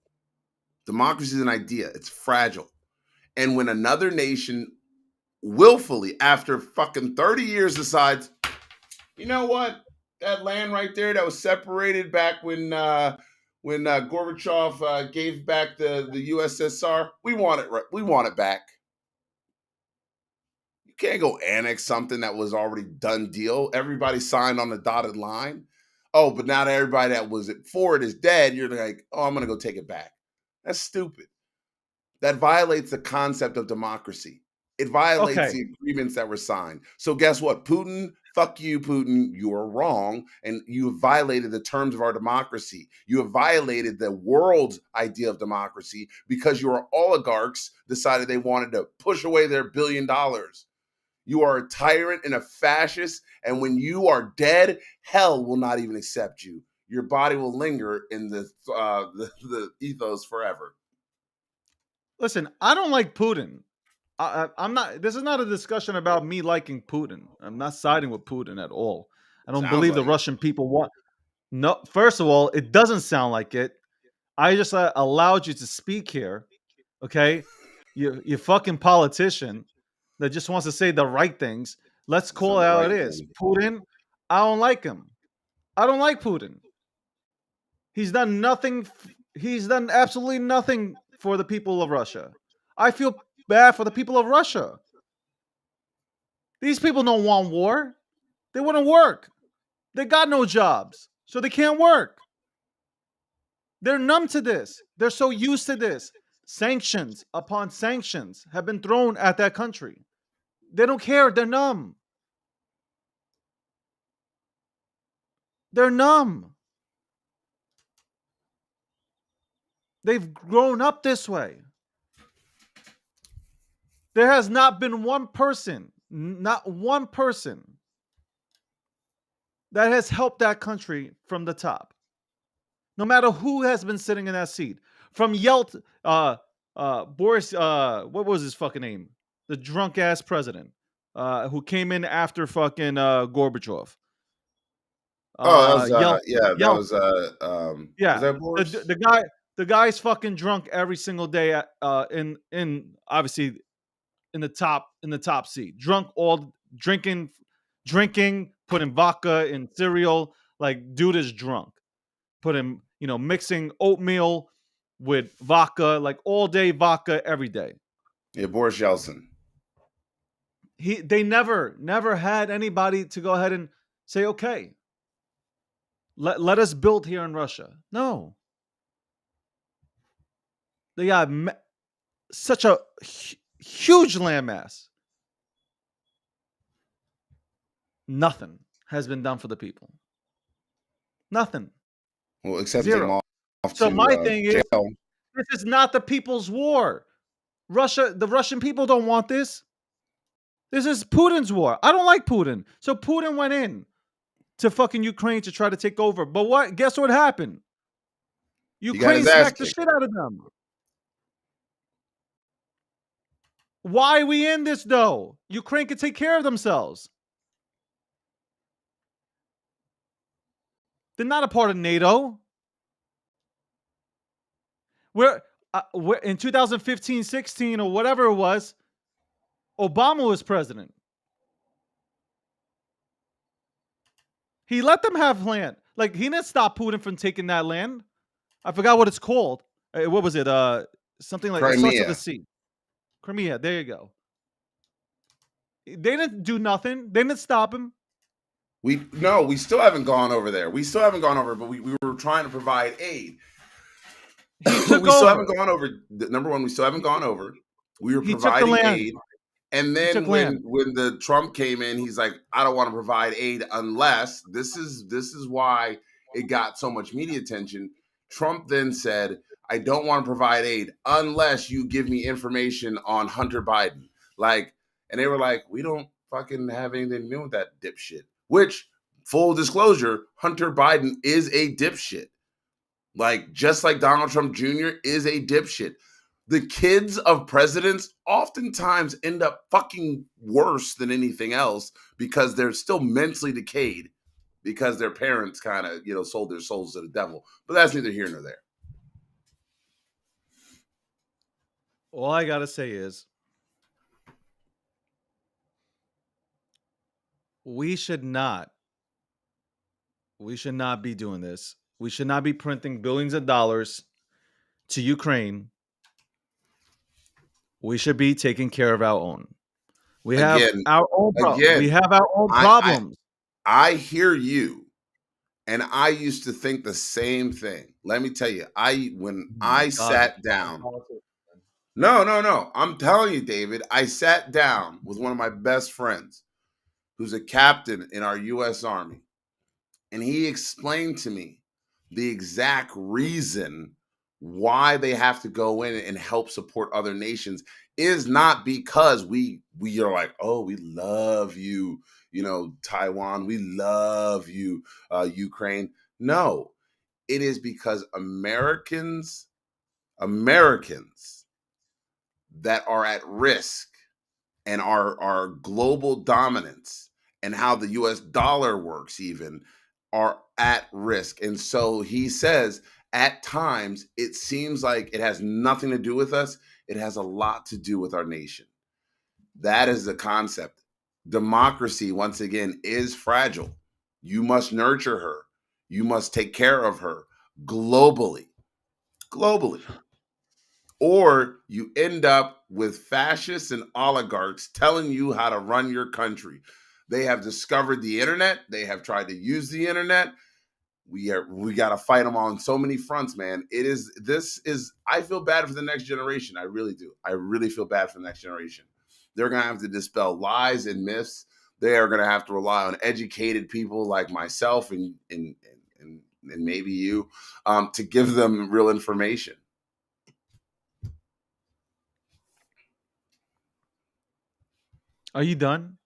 Democracy is an idea. It's fragile. And when another nation willfully, after fucking 30 years, decides, you know what? That land right there that was separated back when Gorbachev gave back the USSR, we want it. We want it back. You can't go annex something that was already done deal. Everybody signed on the dotted line. Oh, but now that everybody that was for it is dead, you're like, oh, I'm gonna go take it back. That's stupid. That violates the concept of democracy. It violates Okay. the agreements that were signed. So guess what? Putin, fuck you, Putin. You are wrong. And you have violated the terms of our democracy. You have violated the world's idea of democracy because your oligarchs decided they wanted to push away their $1 billion. You are a tyrant and a fascist. And when you are dead, hell will not even accept you. Your body will linger in the ethos forever. Listen, I don't like Putin. I'm not. This is not a discussion about me liking Putin. I'm not siding with Putin at all. I don't Sounds believe the like it. Russian people want. No, first of all, it doesn't sound like it. I just allowed you to speak here. Okay, you fucking politician that just wants to say the right things. Let's So call it the how right it is. thing. Putin. I don't like him. I don't like Putin. He's done nothing. He's done absolutely nothing for the people of Russia. I feel bad for the people of Russia. These people don't want war. They want to work. They got no jobs, so they can't work. They're numb to this. They're so used to this. Sanctions upon sanctions have been thrown at that country. They don't care. They're numb. They're numb. They've grown up this way. There has not been one person, not one person, that has helped that country from the top. No matter who has been sitting in that seat, from Boris, what was his fucking name? The drunk ass president who came in after fucking Gorbachev. Oh, that was Yeltsin. that was Yeah, that Boris? the guy's fucking drunk every single day at, in obviously in the top seat. Drunk all drinking, putting vodka in cereal. Like dude is drunk. Putting mixing oatmeal with vodka, like all day vodka every day. Yeah, Boris Yeltsin. They never had anybody to go ahead and say, okay, let us build here in Russia. No. They got such a huge landmass. Nothing has been done for the people. Nothing. Well, except take them Zero. off So my to thing is, jail. this is not the people's war. The Russian people don't want this. This is Putin's war. I don't like Putin. So Putin went in to fucking Ukraine to try to take over. But what? Guess what happened? He got Ukraine his ass smacked the kicked. shit out of them. Why are we in this though? Ukraine can take care of themselves. They're not a part of NATO. We're in 2015-16 or whatever it was, Obama was president. He let them have land. Like, he didn't stop Putin from taking that land. I forgot what it's called. What was it? Something like it starts with a C. Crimea. There you go. They didn't do nothing. They didn't stop him. We still haven't gone over there. We still haven't gone over, but we were trying to provide aid. Still haven't gone over. Number one, we still haven't gone over. We were providing aid. And then when the Trump came in, he's like, I don't want to provide aid unless this is why it got so much media attention. Trump then said, I don't want to provide aid unless you give me information on Hunter Biden. Like, and they were like, we don't fucking have anything to do with that dipshit. Which, full disclosure, Hunter Biden is a dipshit. Like, just like Donald Trump Jr. is a dipshit. The kids of presidents oftentimes end up fucking worse than anything else because they're still mentally decayed because their parents kind of, sold their souls to the devil. But that's neither here nor there. All I got to say is we should not be doing this. We should not be printing billions of dollars to Ukraine. We should be taking care of our own. We have our own problems. We have our own problems. I hear you, and I used to think the same thing. Let me tell you, when I sat down. No. I'm telling you, David, I sat down with one of my best friends who's a captain in our U.S. Army, and he explained to me the exact reason why they have to go in and help support other nations is not because we are like, oh, we love you, Taiwan, we love you, Ukraine. No, it is because Americans that are at risk and our global dominance and how the US dollar works even are at risk. And so he says, at times, it seems like it has nothing to do with us. It has a lot to do with our nation. That is the concept. Democracy, once again, is fragile. You must nurture her. You must take care of her globally. Or you end up with fascists and oligarchs telling you how to run your country. They have discovered the internet. They have tried to use the internet. We got to fight them on so many fronts, man. I feel bad for the next generation. I really do. I really feel bad for the next generation. They're going to have to dispel lies and myths. They are going to have to rely on educated people like myself and maybe you to give them real information. Are you done?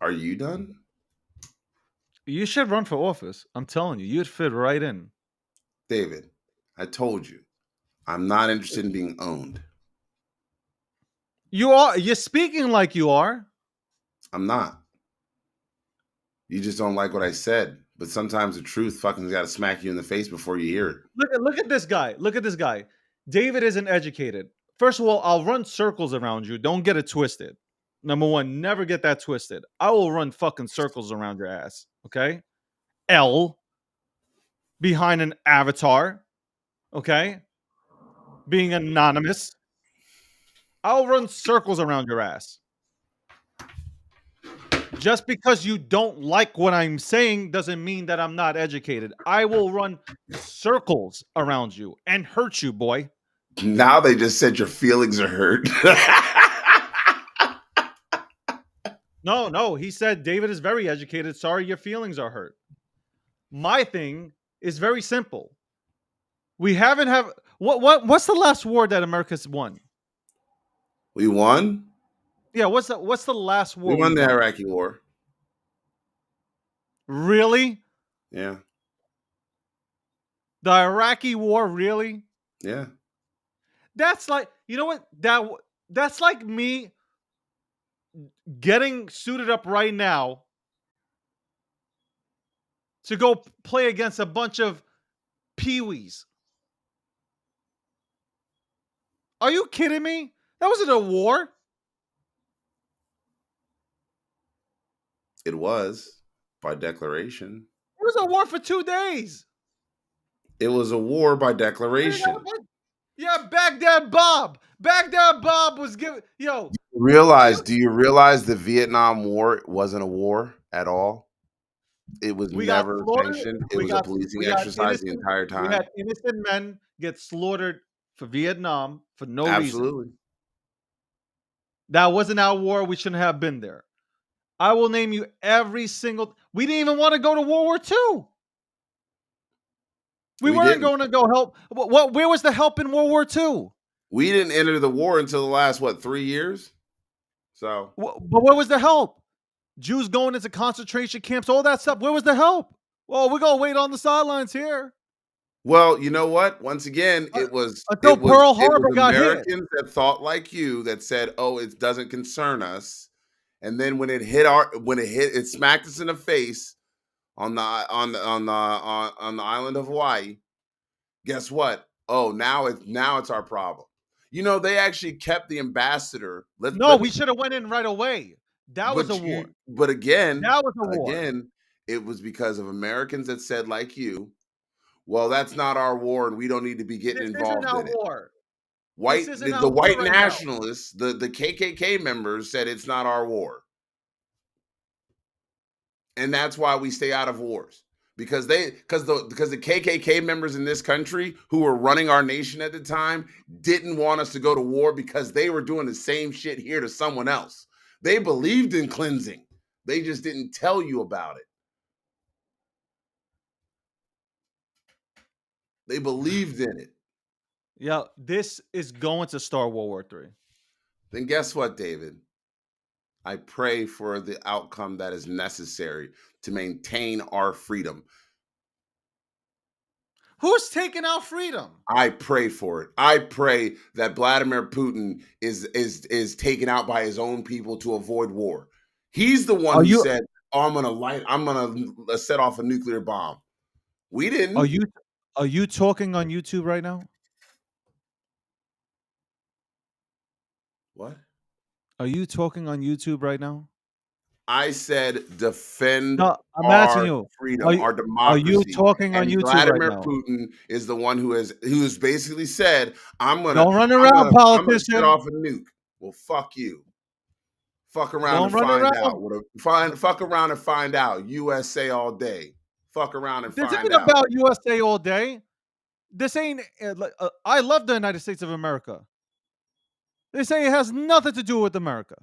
Are you done? You should run for office. I'm telling you, you'd fit right in. David, I told you, I'm not interested in being owned. You are. You're speaking like you are. I'm not. You just don't like what I said. But sometimes the truth fucking got to smack you in the face before you hear it. Look at this guy. Look at this guy. David isn't educated. First of all, I'll run circles around you. Don't get it twisted. Number one, never get that twisted. I will run fucking circles around your ass. Okay? L behind an avatar. Okay? Being anonymous. I'll run circles around your ass. Just because you don't like what I'm saying doesn't mean that I'm not educated. I will run circles around you and hurt you, boy. Now they just said your feelings are hurt. No. He said David is very educated. Sorry, your feelings are hurt. My thing is very simple. We haven't have what's the last war that America's won? We won. Yeah, what's the last We war we won the won? Iraqi war. Really? Yeah. The Iraqi war, really? Yeah. That's like, you know what? That's like me getting suited up right now to go play against a bunch of peewees. Are you kidding me? That wasn't a war. It was by declaration. It was a war for 2 days. It was a war by You know declaration. what? Yeah, Baghdad Bob. Baghdad Bob was giving, yo, Do you realize the Vietnam War wasn't a war at all? It was we got never slaughtered. sanctioned. It was a policing exercise the entire We time. had innocent men get slaughtered for Vietnam for no reason. Absolutely. That wasn't our war. We shouldn't have been there. I will name you every single. We didn't even want to go to World War II. We weren't didn't. going to go help. Where was the help in World War II? We didn't enter the war until the last 3 years. So, But where was the help? Jews going into concentration camps, all that stuff. Where was the help? Well, we're gonna wait on the sidelines here. well, you know what? Once again, Until Pearl Harbor got hit. Americans that thought like you that said, "Oh, it doesn't concern us," and then when it smacked us in the face on the island of Hawaii. Guess what? Oh, now it's our problem. You know, they actually kept the ambassador. We should have went in right away. That was a war. But again, that was a war. Again, it was because of Americans that said, like you, well, that's not our war, and we don't need to be getting involved in it. War. The white nationalists, the KKK members said it's not our war. And that's why we stay out of wars. Because the KKK members in this country who were running our nation at the time didn't want us to go to war because they were doing the same shit here to someone else. They believed in cleansing. They just didn't tell you about it. They believed in it. Yeah, this is going to start World War III. Then guess what, David? I pray for the outcome that is necessary to maintain our freedom. Who's taking our freedom? I pray for it. I pray that Vladimir Putin is taken out by his own people to avoid war. He's the one who said, "Oh, I'm gonna set off a nuclear bomb." We didn't. Are you talking on YouTube right now? What? Are you talking on YouTube right now? I said defend I'm asking you, freedom, our democracy. Are you talking on YouTube Vladimir right now? Putin is the one who has basically said, Don't run around, politician. Set off a nuke. Well, fuck you. Fuck around Fuck around and find out. USA all day. Fuck around and find out. This ain't about USA all day. This ain't. I love the United States of America. They say it has nothing to do with America.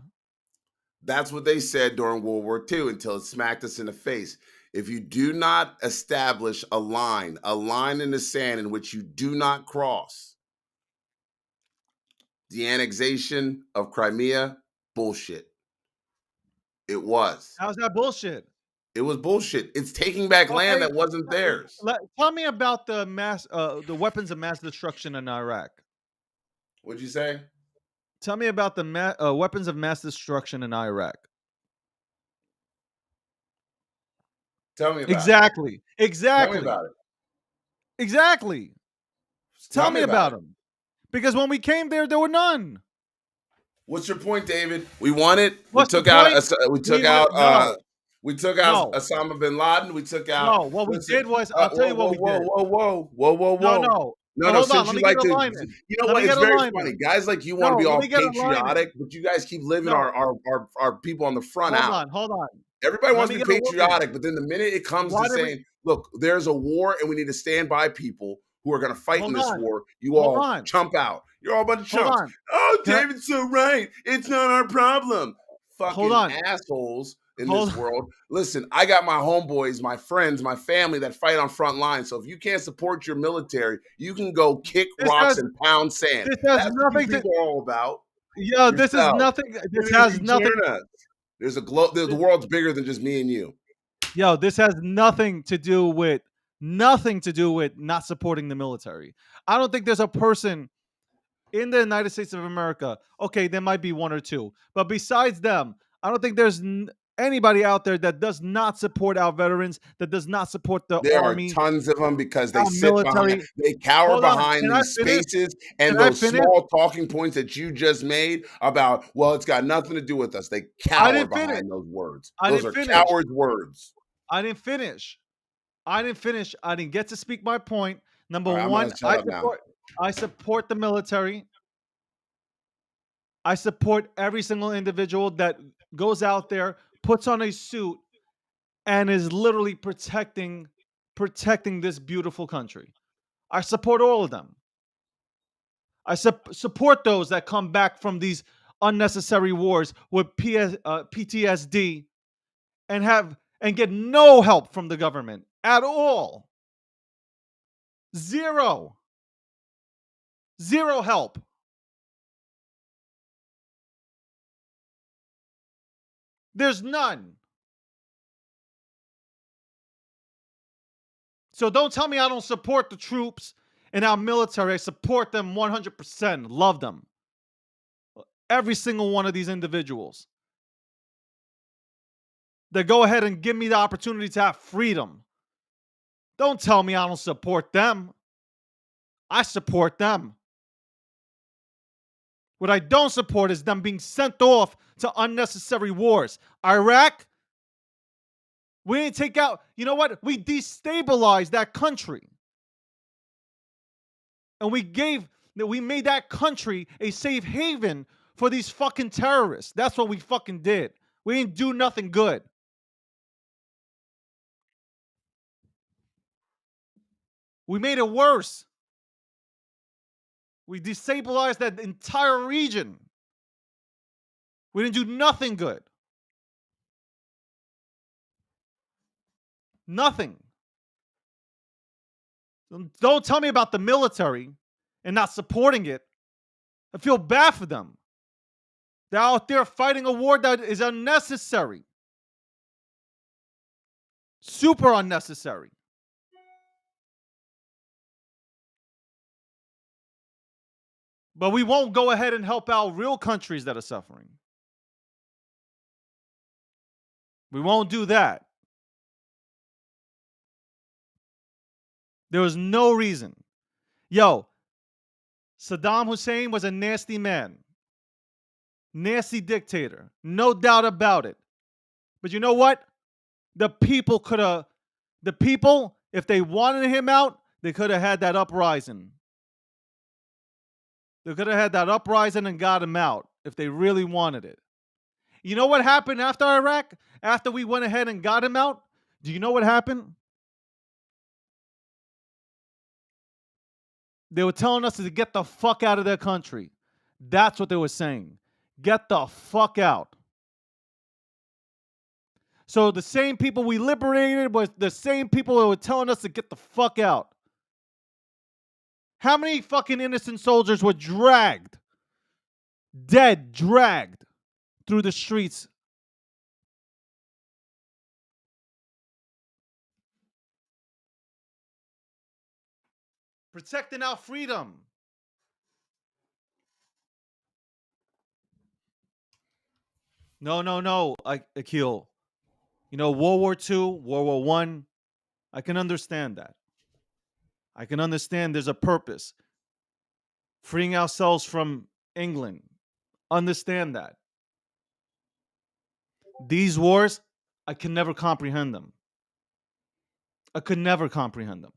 That's what they said during World War II until it smacked us in the face. If you do not establish a line in the sand in which you do not cross, the annexation of Crimea, bullshit. It was. How's that bullshit? It was bullshit. It's taking back land that wasn't theirs. Tell me about the weapons of mass destruction in Iraq. What'd you say? Tell me about the weapons of mass destruction in Iraq. Tell me about Exactly. Tell me about it. Exactly. Tell me about them. Because when we came there were none. What's your point, David? We won it. We took out Osama bin Laden. We took out. No, what we did was I'll tell you what we did. Whoa. No. Hold on, let me get a line in. You know what? It's very funny. Guys like you want to be all patriotic, but you guys keep living our people on the front out. Hold on. Everybody wants to be patriotic, but then the minute it comes to saying, look, there's a war and we need to stand by people who are going to fight in this war, you all chump out. You're all a bunch of chumps. Oh, David's so right. It's not our problem. Fucking assholes. in Hold this world. Listen, I got my homeboys, my friends, my family that fight on front lines. So if you can't support your military, you can go kick this rocks has and pound sand. this has That's what you nothing to. people are all about. Yo, this is Yourself. nothing. This Look at has you nothing. cheering us. There's a the world's bigger than just me and you. Yo, this has nothing to do with not supporting the military. I don't think there's a person in the United States of America. Okay, there might be one or two, but besides them, I don't think there's anybody out there that does not support our veterans, that does not support the There are army, tons of them because they our sit behind, military. they cower Hold on, behind can I these finish? spaces Can and I those finish? small talking points that you just made about, well, it's got nothing to do with us. They I cower didn't finish. behind those words. I Those didn't are finish. cowards' words. I didn't finish. I didn't finish. I didn't get to speak my point. Number All right, I'm one, gonna shut up now. I support the military. I support every single individual that goes out there, puts on a suit, and is literally protecting this beautiful country. I support all of them. I support those that come back from these unnecessary wars with PTSD and get no help from the government at all. Zero help. There's none. So don't tell me I don't support the troops and our military. I support them 100%. Love them. Every single one of these individuals that go ahead and give me the opportunity to have freedom. Don't tell me I don't support them. I support them. What I don't support is them being sent off to unnecessary wars. Iraq, we didn't take out, you know what? We destabilized that country. And we made that country a safe haven for these fucking terrorists. That's what we fucking did. We didn't do nothing good. We made it worse. We destabilized that entire region. We didn't do nothing good. Nothing. Don't tell me about the military and not supporting it. I feel bad for them. They're out there fighting a war that is unnecessary. Super unnecessary. But we won't go ahead and help out real countries that are suffering. We won't do that. There was no reason. Yo, Saddam Hussein was a nasty man. Nasty dictator. No doubt about it. But you know what? The people, if they wanted him out, they could have had that uprising. They could have had that uprising and got him out if they really wanted it. You know what happened after Iraq? After we went ahead and got him out? Do you know what happened? They were telling us to get the fuck out of their country. That's what they were saying. Get the fuck out. So the same people we liberated was the same people that were telling us to get the fuck out. How many fucking innocent soldiers were dragged, dragged through the streets? Protecting our freedom. No, Akil. You know, World War II, World War I, I can understand that. I can understand there's a purpose. Freeing ourselves from England. Understand that. These wars, I can never comprehend them. I could never comprehend them.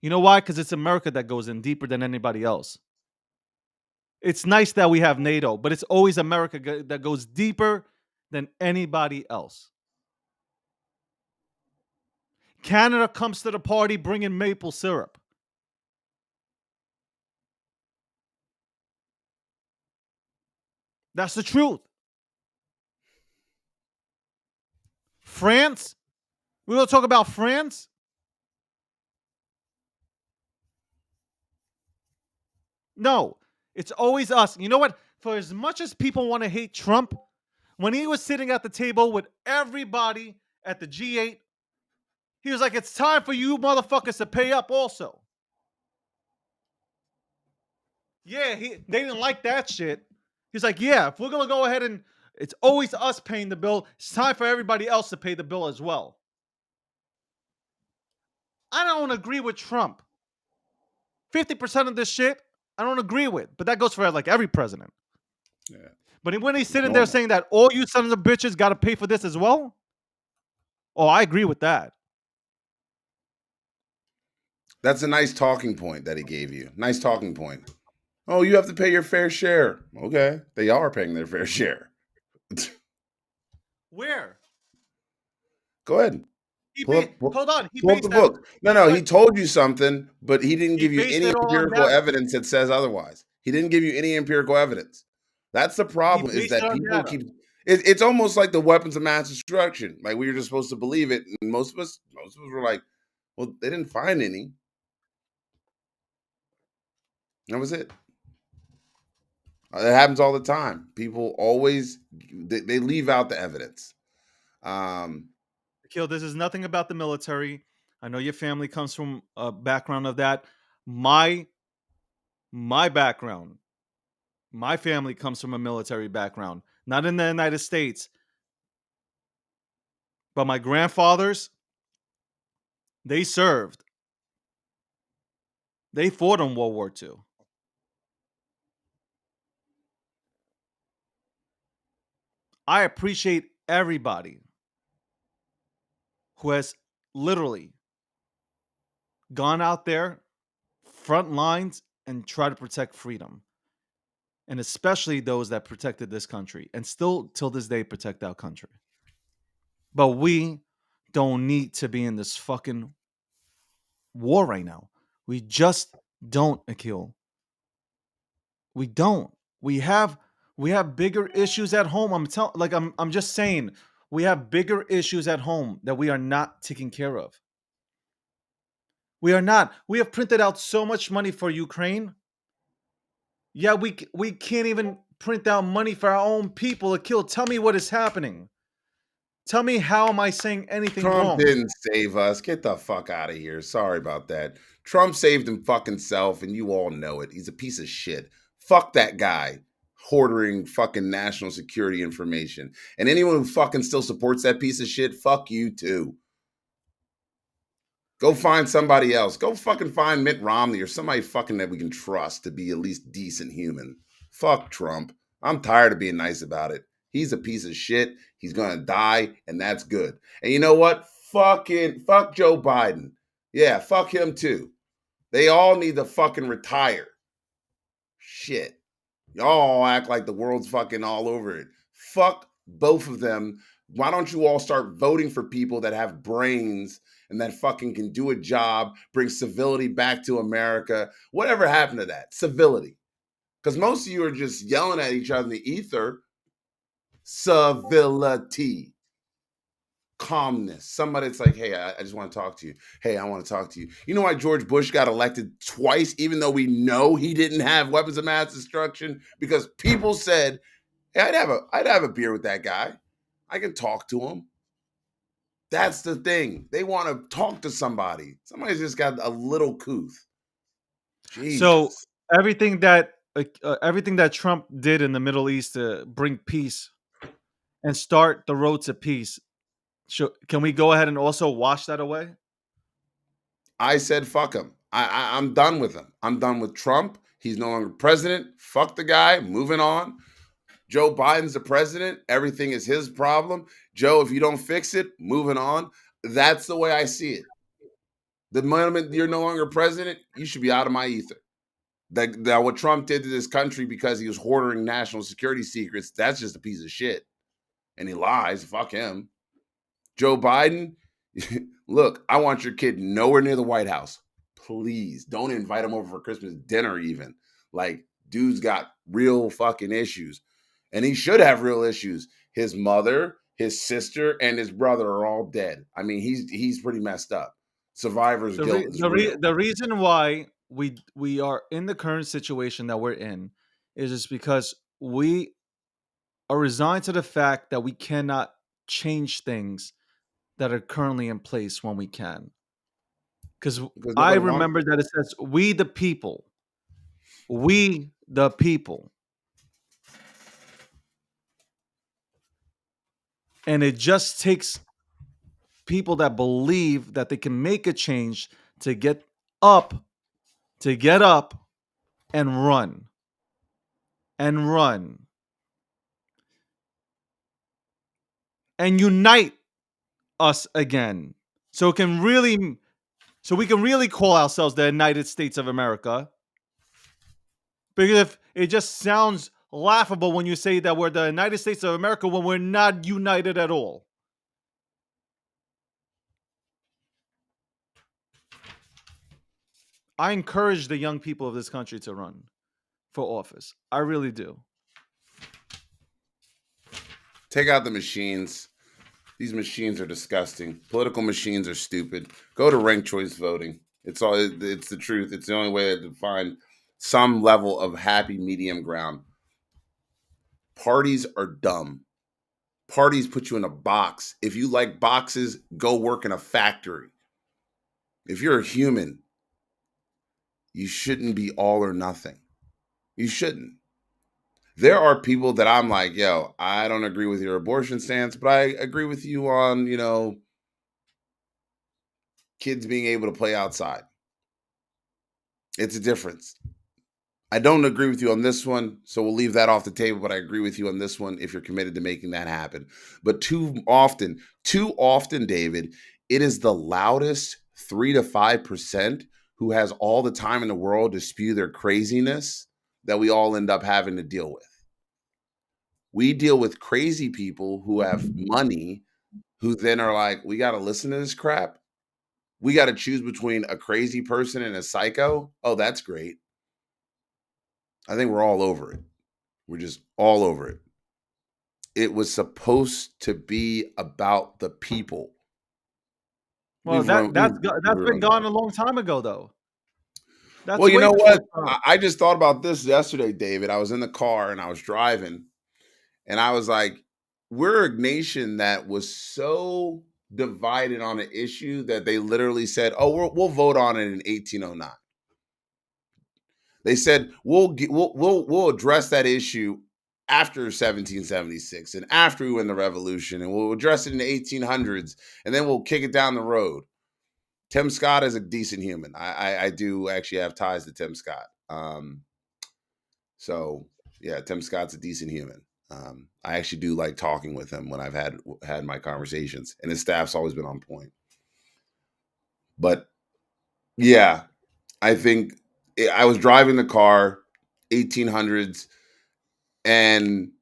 You know why? Because it's America that goes in deeper than anybody else. It's nice that we have NATO, but it's always America that goes deeper than anybody else. Canada comes to the party bringing maple syrup. That's the truth. France? We gonna talk about France? No, it's always us. You know what? For as much as people want to hate Trump, when he was sitting at the table with everybody at the G8, he was like, it's time for you motherfuckers to pay up also. Yeah, they didn't like that shit. He's like, yeah, if we're going to go ahead and it's always us paying the bill, it's time for everybody else to pay the bill as well. I don't agree with Trump. 50% of this shit, I don't agree with. But that goes for like every president. Yeah. But when he's sitting there saying that all you sons of bitches got to pay for this as well, oh, I agree with that. That's a nice talking point that he gave you. Nice talking point. Oh, you have to pay your fair share. Okay. They are paying their fair share. Where? Go ahead. Hold on. Pull up the book. No, he told you something, but he didn't give you based any it all on empirical data. evidence that says otherwise. He didn't give you any empirical evidence. That's the problem, is based that it on people data. keep it's almost like the weapons of mass destruction. Like, we were just supposed to believe it, and most of us were like, well, they didn't find any. That was it. It happens all the time. People always they leave out the evidence. Akil, this is nothing about the military. I know your family comes from a background of that. My background, my family comes from a military background, not in the United States, but my grandfathers, they served. They fought in World War II. I appreciate everybody who has literally gone out there, front lines, and try to protect freedom. And especially those that protected this country and still till this day protect our country. But we don't need to be in this fucking war right now. We just don't, Akil. We don't. We have bigger issues at home. I'm just saying, we have bigger issues at home that we are not taking care of. We are not. We have printed out so much money for Ukraine. Yeah, we can't even print out money for our own people. Akil, tell me what is happening. Tell me, how am I saying anything Trump wrong? didn't save us. Get the fuck out of here. Sorry about that. Trump saved him fucking self, and you all know it. He's a piece of shit. Fuck that guy hoarding fucking national security information. And anyone who fucking still supports that piece of shit, fuck you too. Go find somebody else. Go fucking find Mitt Romney or somebody fucking that we can trust to be at least decent human. Fuck Trump. I'm tired of being nice about it. He's a piece of shit. He's gonna die, and that's good. And you know what? Fuck Joe Biden. Yeah, fuck him too. They all need to fucking retire. Shit. Y'all act like the world's fucking all over it. Fuck both of them. Why don't you all start voting for people that have brains and that fucking can do a job, bring civility back to America? Whatever happened to that? Civility. Because most of you are just yelling at each other in the ether. Civility. Calmness. Somebody that's like, hey, I just want to talk to you. Hey, I want to talk to you. You know why George Bush got elected twice, even though we know he didn't have weapons of mass destruction? Because people said, hey, I'd have a beer with that guy. I can talk to him. That's the thing. They want to talk to somebody. Somebody's just got a little couth. Jesus. So everything that Trump did in the Middle East to bring peace and start the road to peace, can we go ahead and also wash that away? I said, fuck him. I'm done with him. I'm done with Trump. He's no longer president. Fuck the guy. Moving on. Joe Biden's the president. Everything is his problem. Joe, if you don't fix it, moving on. That's the way I see it. The moment you're no longer president, you should be out of my ether. That what Trump did to this country because he was hoarding national security secrets, that's just a piece of shit. And he lies. Fuck him. Joe Biden, look, I want your kid nowhere near the White House. Please don't invite him over for Christmas dinner even. Like, dude's got real fucking issues. And he should have real issues. His mother, his sister, and his brother are all dead. I mean, he's pretty messed up. Survivor's guilt is real. The reason why we are in the current situation that we're in is just because we are resigned to the fact that we cannot change things that are currently in place when we can. Because Because I nobody wants remember that it says, we the people. We the people. And it just takes people that believe that they can make a change to get up, and run. And run. And unite us again. So we can really call ourselves the United States of America. Because if it just sounds laughable when you say that we're the United States of America when we're not united at all. I encourage the young people of this country to run for office. I really do. Take out the machines. These machines are disgusting. Political machines are stupid. Go to ranked choice voting. It's the truth. It's the only way to find some level of happy medium ground. Parties are dumb. Parties put you in a box. If you like boxes, go work in a factory. If you're a human, you shouldn't be all or nothing. You shouldn't. There are people that I'm like, yo, I don't agree with your abortion stance, but I agree with you on, kids being able to play outside. It's a difference. I don't agree with you on this one, so we'll leave that off the table, but I agree with you on this one if you're committed to making that happen. But too often, David, it is the loudest 3 to 5% who has all the time in the world to spew their craziness that we all end up having to deal with. We deal with crazy people who have money, who then are like, we got to listen to this crap. We got to choose between a crazy person and a psycho. Oh, that's great. I think we're all over it. We're just all over it. It was supposed to be about the people. Well, that's been gone a long time ago, though. Well, you know what? I just thought about this yesterday, David. I was in the car and I was driving, and I was like, we're a nation that was so divided on an issue that they literally said, "Oh, we'll vote on it in 1809." They said we'll address that issue after 1776 and after we win the revolution, and we'll address it in the 1800s, and then we'll kick it down the road. Tim Scott is a decent human. I do actually have ties to Tim Scott. So yeah, Tim Scott's a decent human. I actually do like talking with him when I've had my conversations, and his staff's always been on point. But yeah, I think I was driving the car, 1800s, and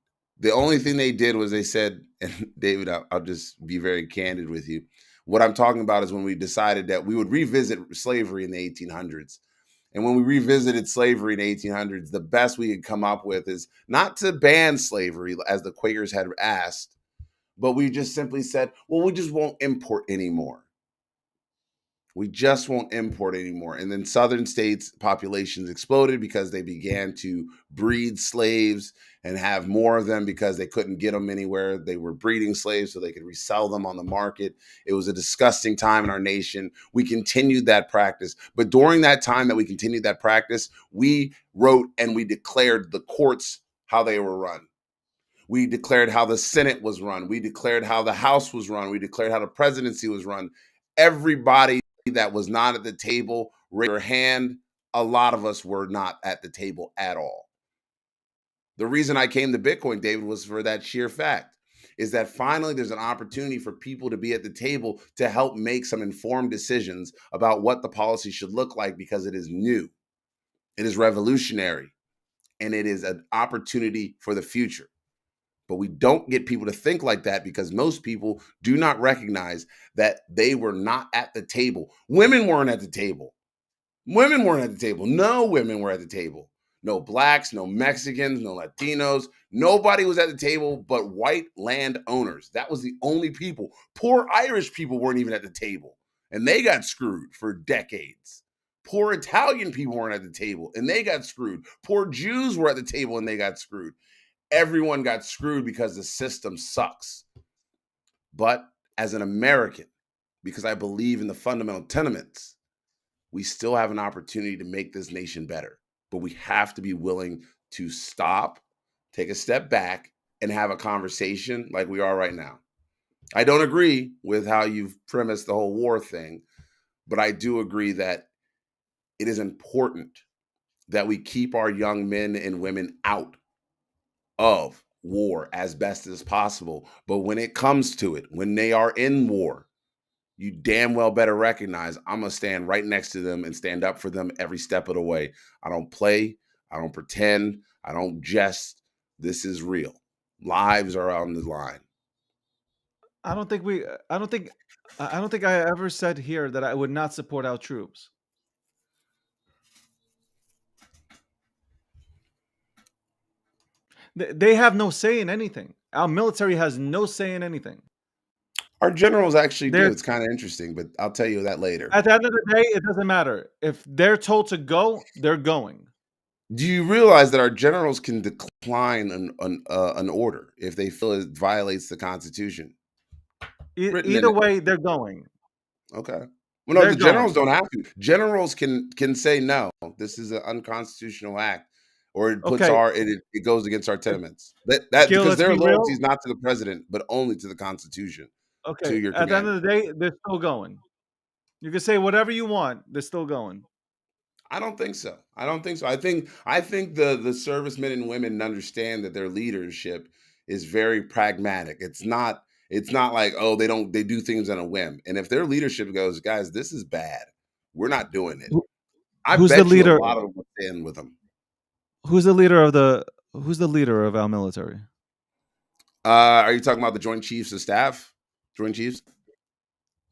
the only thing they did was they said, and David, I'll just be very candid with you. What I'm talking about is when we decided that we would revisit slavery in the 1800s. And when we revisited slavery in the 1800s, the best we could come up with is not to ban slavery, as the Quakers had asked, but we just simply said, well, we just won't import anymore. We just won't import anymore. And then southern states' populations exploded because they began to breed slaves and have more of them because they couldn't get them anywhere. They were breeding slaves so they could resell them on the market. It was a disgusting time in our nation. We continued that practice. But during that time that we continued that practice, we wrote and we declared the courts how they were run. We declared how the Senate was run. We declared how the House was run. We declared how the presidency was run. Everybody that was not at the table, raise your hand. A lot of us were not at the table at all. The reason I came to Bitcoin, David, was for that sheer fact, is that finally there's an opportunity for people to be at the table to help make some informed decisions about what the policy should look like, because it is new, it is revolutionary, and it is an opportunity for the future. But we don't get people to think like that because most people do not recognize that they were not at the table. Women weren't at the table. Women weren't at the table. No women were at the table. No blacks, no Mexicans, no Latinos. Nobody was at the table but white landowners. That was the only people. Poor Irish people weren't even at the table, and they got screwed for decades. Poor Italian people weren't at the table, and they got screwed. Poor Jews were at the table, and they got screwed. Everyone got screwed because the system sucks. But as an American, because I believe in the fundamental tenements, we still have an opportunity to make this nation better. But we have to be willing to stop, take a step back, and have a conversation like we are right now. I don't agree with how you've premised the whole war thing, but I do agree that it is important that we keep our young men and women out of war as best as possible. But when it comes to it, when they are in war, you damn well better recognize I'm going to stand right next to them and stand up for them every step of the way. I don't play. I don't pretend. I don't jest. This is real. Lives are on the line. I don't think I ever said here that I would not support our troops. They have no say in anything. Our military has no say in anything. Our generals actually do. They're It's kind of interesting, but I'll tell you that later. At the end of the day, it doesn't matter. If they're told to go, they're going. Do you realize that our generals can decline an order if they feel it violates the Constitution? Written in Either it. way, they're going. Okay. Well, no, They're the generals going. don't have to. Generals can say no. This is an unconstitutional act, or it puts Okay. it goes against our tenements. That Gil, because let's their be loyalty is real. not to the president, but only to the Constitution, to Okay. your At the end commander. of the day, they're still going. You can say whatever you want. They're still going. I don't think so. I don't think so. I think the servicemen and women understand that their leadership is very pragmatic. It's not like, oh, they do things on a whim. And if their leadership goes, guys, this is bad, we're not doing it. Who- I Who's the bet you a leader? lot of them will stand with them. Who's the leader of the? Who's the leader of our military? Are you talking about the Joint Chiefs of Staff? Joint Chiefs?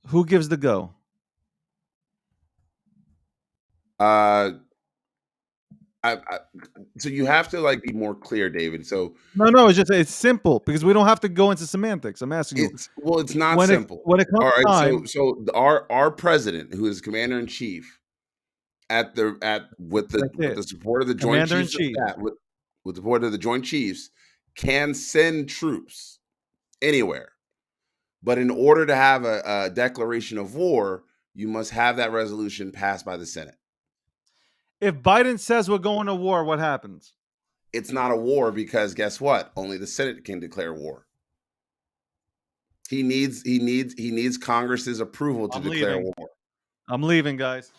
Who gives the go? Uh, so you have to be more clear, David. So No. It's simple because we don't have to go into semantics. I'm asking you. it's not When simple. it comes All right. time, So our president, who is commander in chief, with that's it. the support of the Joint Commander in Chiefs of chief. Staff, with the support of the Joint Chiefs, can send troops anywhere. But in order to have a declaration of war, you must have that resolution passed by the Senate. If Biden says we're going to war, what happens? It's not a war because guess what? Only the Senate can declare war. He needs Congress's approval to declare war. I'm leaving, guys.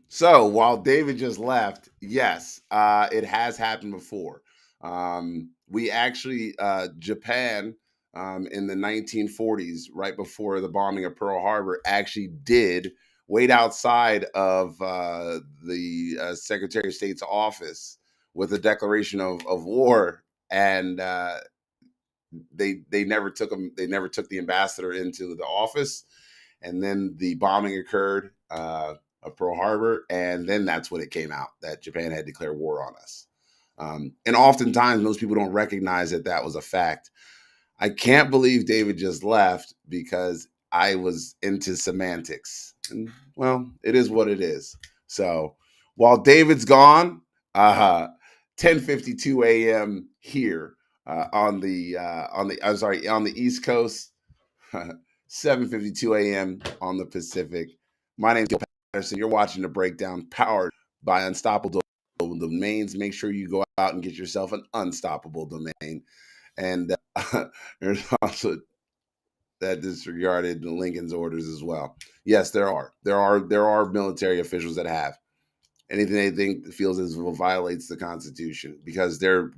So while David just left, yes, it has happened before. We actually, Japan, in the 1940s, right before the bombing of Pearl Harbor, actually did wait outside of the Secretary of State's office with a declaration of war, and they never took him. They never took the ambassador into the office, and then the bombing occurred of Pearl Harbor, and then that's when it came out that Japan had declared war on us. And oftentimes, most people don't recognize that was a fact. I can't believe David just left because I was into semantics. And, well, it is what it is. So while David's gone, 10:52 a.m. here on the East Coast, 7:52 a.m. on the Pacific. My name is Gil Patterson. You're watching The Breakdown, powered by Unstoppable Domains. Make sure you go out and get yourself an unstoppable domain. And there's also that disregarded Lincoln's orders as well. Yes, there are military officials that have anything they think feels as though violates the Constitution because their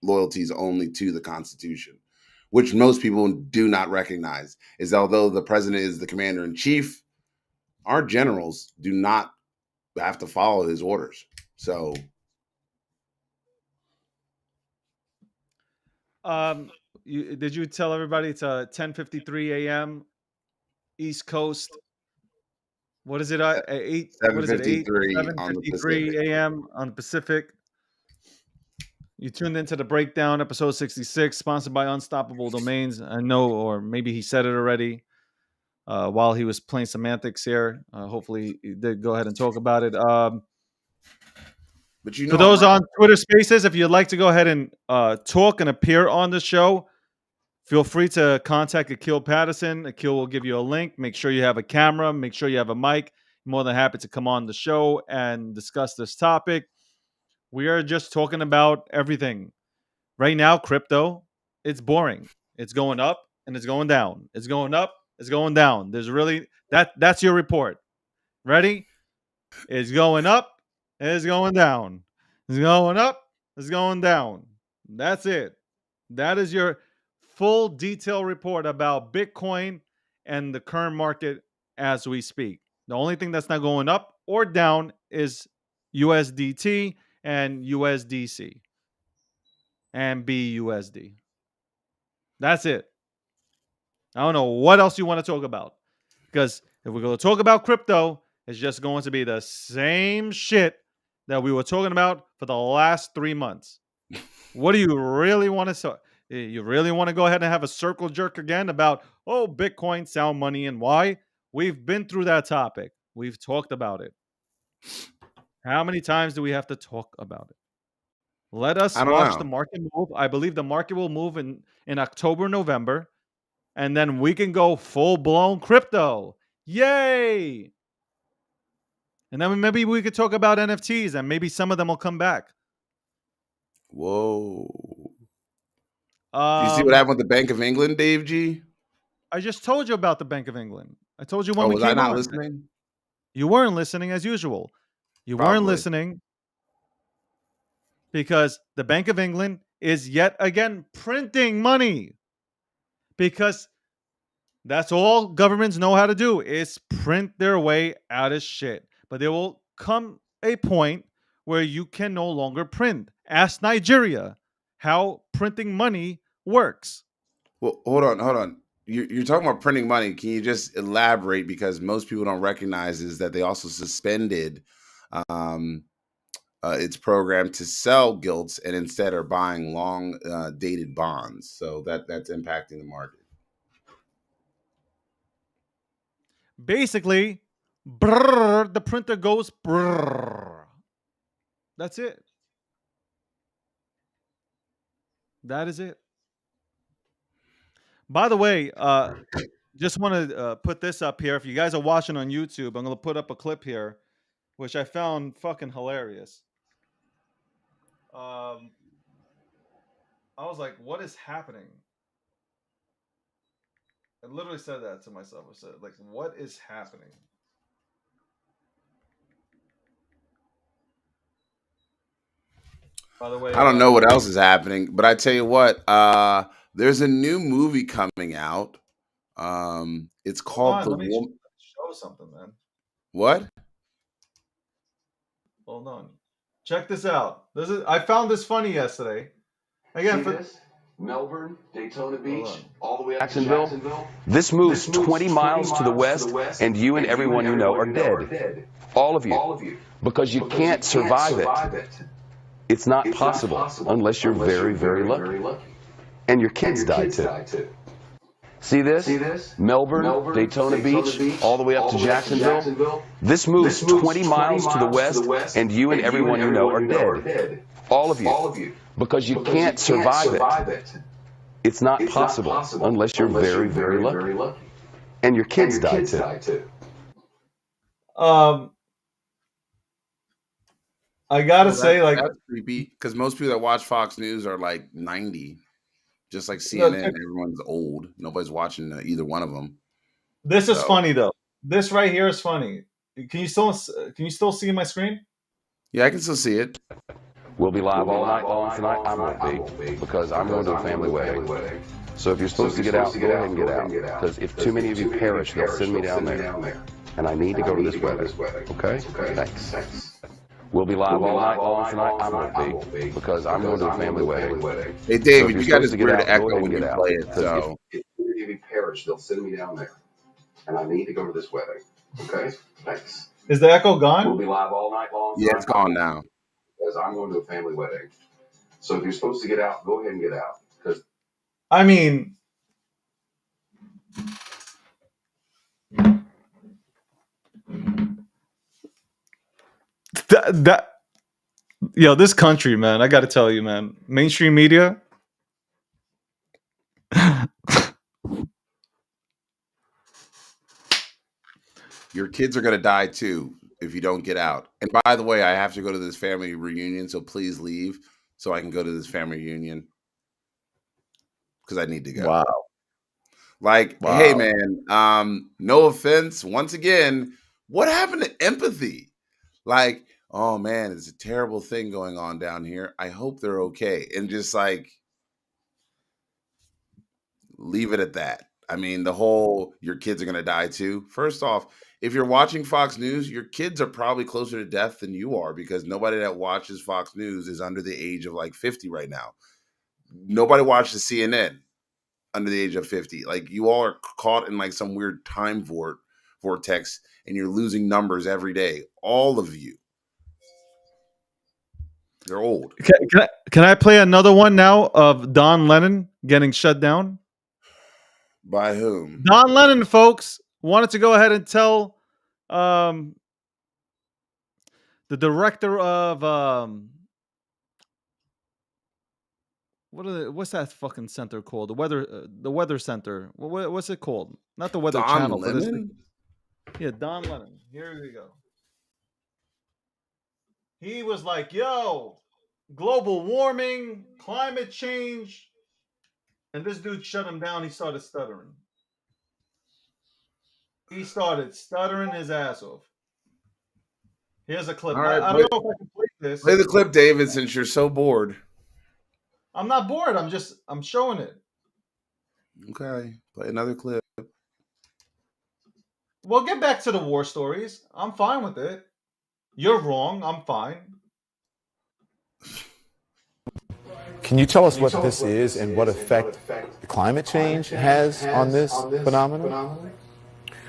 loyalty is only to the Constitution, which most people do not recognize. Is although the president is the commander in chief, our generals do not have to follow his orders. So Did you tell everybody it's 10:53 a.m. East Coast? What is it? What is it? 7:53 on the 7:53 Pacific. a.m. on the Pacific. You tuned into the breakdown, episode 66, sponsored by Unstoppable Domains. I know, or maybe he said it already while he was playing semantics here. Hopefully, he did go ahead and talk about it. But you know, For those on Twitter Spaces, if you'd like to go ahead and talk and appear on the show, feel free to contact Akil Patterson. Akil will give you a link. Make sure you have a camera. Make sure you have a mic. More than happy to come on the show and discuss this topic. We are just talking about everything. Right now, crypto, it's boring. It's going up and it's going down. It's going up, it's going down. There's really that's your report. Ready? It's going up, and it's going down. It's going up, it's going down. That's it. That is your full detail report about Bitcoin and the current market as we speak. The only thing that's not going up or down is USDT and USDC and BUSD. That's it. I don't know what else you want to talk about. Because if we're going to talk about crypto, it's just going to be the same shit that we were talking about for the last 3 months. What do you really want to say? You really want to go ahead and have a circle jerk again about, oh, Bitcoin, sound money, and why? We've been through that topic. We've talked about it. How many times do we have to talk about it? Let us watch the market move. I believe the market will move in October, November, and then we can go full-blown crypto. Yay! And then maybe we could talk about NFTs, and maybe some of them will come back. Whoa. Do you see what happened with the Bank of England, Dave G? I just told you about the Bank of England. I told you when we was came I not on. listening? You weren't listening as usual. You weren't listening because the Bank of England is yet again printing money. Because that's all governments know how to do is print their way out of shit. But there will come a point where you can no longer print. Ask Nigeria how printing money works. Well, hold on. You're talking about printing money. Can you just elaborate? Because most people don't recognize is that they also suspended its program to sell gilts and instead are buying long dated bonds. So that's impacting the market. Basically, the printer goes brrr. That's it. That is it. By the way, just want to put this up here. If you guys are watching on YouTube, I'm going to put up a clip here, which I found fucking hilarious. I was like, what is happening? I literally said that to myself. I said, like, what is happening? By the way, I don't know what else is happening, but I tell you what, there's a new movie coming out. It's called let me show something, man. What? Hold on. Check this out. I found this funny yesterday. Again, for this? Melbourne, Daytona Beach, all the way up Jacksonville. to Jacksonville. This moves 20 miles to the west, and you and everyone you know are dead. All of you. Because you can't survive it. It's not possible unless you're very, very lucky. And your kids die too. See this? Melbourne, Daytona Beach, all the way up to Jacksonville. This moves 20 miles to the west, and you and everyone you know are dead. All of you. Because you can't survive it. It's not possible unless you're very, very lucky. And your kids die too. I gotta say, like, that's creepy because most people that watch Fox News are like 90, just like CNN. Everyone's old. Nobody's watching either one of them. This is funny though. This right here is funny. Can you still see my screen? Yeah, I can still see it. We'll be live all night long tonight. I won't be because I'm going to a family wedding. So if you're supposed to get out, go ahead and get out. Because if too many of you perish, they'll send me down there. And I need to go to this wedding. Okay? Thanks. We'll be live all night long tonight. I won't be because I'm going to a family wedding. Hey, So David, if you you're got supposed this to get weird out, go echo ahead and when get you out. play it. 'Cause So If we perish, they'll send me down there, and I need to go to this wedding. Okay, thanks. Is the echo We'll gone? be live all night long. yeah, it's gone now. As I'm going to a family wedding. So if you're supposed to get out, go ahead and get out. Because I mean, that yo, this country, man. I got to tell you, man. Mainstream media. Your kids are gonna die too if you don't get out. And by the way, I have to go to this family reunion, so please leave so I can go to this family reunion because I need to go. Wow. Like, hey Wow. man, no offense. Once again, what happened to empathy? Like, oh man, it's a terrible thing going on down here. I hope they're okay. And just like leave it at that. I mean, the whole your kids are gonna die too. First off, if you're watching Fox News, your kids are probably closer to death than you are because nobody that watches Fox News is under the age of like 50 right now. Nobody watches CNN under the age of 50. Like you all are caught in like some weird time vortex and you're losing numbers every day. All of you. They're old. Can I play another one now of Don Lennon getting shut down? By whom? Don Lennon, folks, wanted to go ahead and tell the director of what's that fucking center called? The weather center. What's it called? Not the Weather Don Channel, but Lemon? yeah, Don Lennon. Here we go. He was like, "Yo, global warming, climate change," and this dude shut him down. He started stuttering. He started stuttering his ass off. Here's a clip. All right, I don't know if I can play this. play the clip, David, since you're so bored. I'm not bored. I'm showing it. Okay, play another clip. Well, get back to the war stories. I'm fine with it. You're wrong. I'm fine. Can you tell us what this is and what effect climate change has on this phenomenon?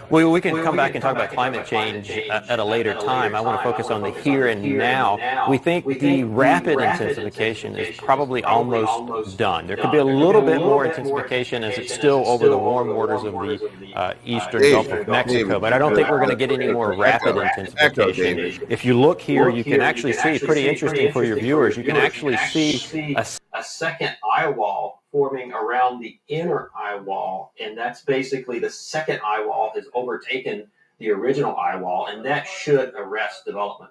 Well, we can come back and talk about climate change at a later time. I want to focus on the here and now. We think the rapid intensification is probably almost done. There could be a little bit more intensification as it's still over the warm waters of the eastern Gulf of Mexico, but I don't think we're going to get any more rapid intensification. If you look here, you can actually see, pretty interesting for your viewers, you can actually see a second eye wall forming around the inner eye wall, and that's basically the second eye wall has overtaken the original eye wall, and that should arrest development.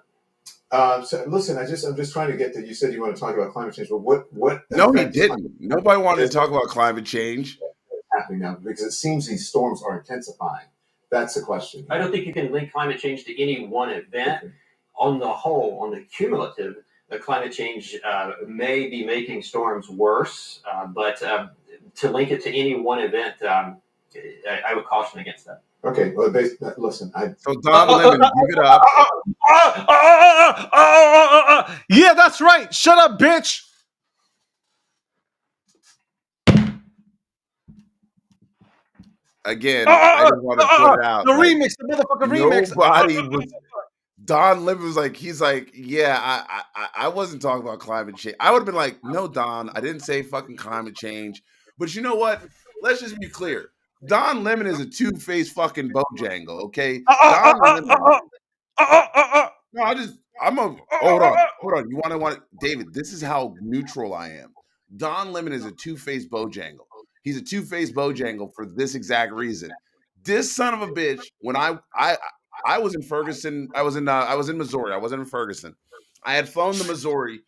So listen, I'm just trying to get to. You said you want to talk about climate change, but what? No, he didn't. Nobody wanted to talk about climate change. Happening now because it seems these storms are intensifying. That's the question. I don't think you can link climate change to any one event. Okay. On the whole, on the cumulative, the climate change may be making storms worse, but to link it to any one event, I would caution against that. Okay, well, listen. So Don Lemon, give it up. Yeah, that's right. Shut up, bitch. Again, I just want to put it out. The remix, the motherfucking remix. Nobody was. Don Lemon was like, he's like, yeah, I wasn't talking about climate change. I would have been like, no, Don, I didn't say fucking climate change. But you know what? Let's just be clear. Don Lemon is a two-faced fucking Bojangle, okay? Don Lemon. No, hold on. You want to, David, this is how neutral I am. Don Lemon is a two-faced Bojangle. He's a two-faced Bojangle for this exact reason. This son of a bitch, when I was in Ferguson. I was in Missouri. I wasn't in Ferguson. I had flown to Missouri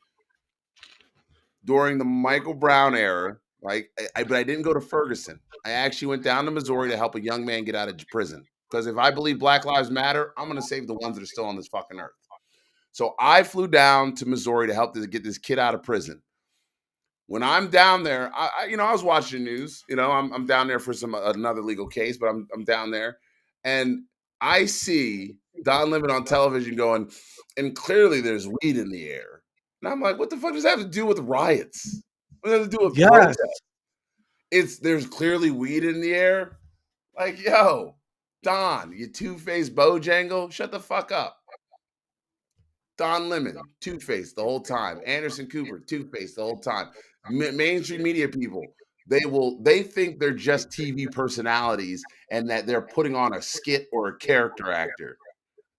during the Michael Brown era. But I didn't go to Ferguson. I actually went down to Missouri to help a young man get out of prison. Because if I believe Black Lives Matter, I'm going to save the ones that are still on this fucking earth. So I flew down to Missouri to help get this kid out of prison. When I'm down there, I was watching the news. I'm down there for another legal case, but I'm down there, and I see Don Lemon on television going, and clearly there's weed in the air. And I'm like, what the fuck does that have to do with riots? What does that have to do with Yes. protest? There's clearly weed in the air. Like, yo, Don, you two-faced Bojangle, shut the fuck up. Don Lemon, two-faced the whole time. Anderson Cooper, two-faced the whole time. Mainstream media people, they think they're just TV personalities and that they're putting on a skit or a character actor.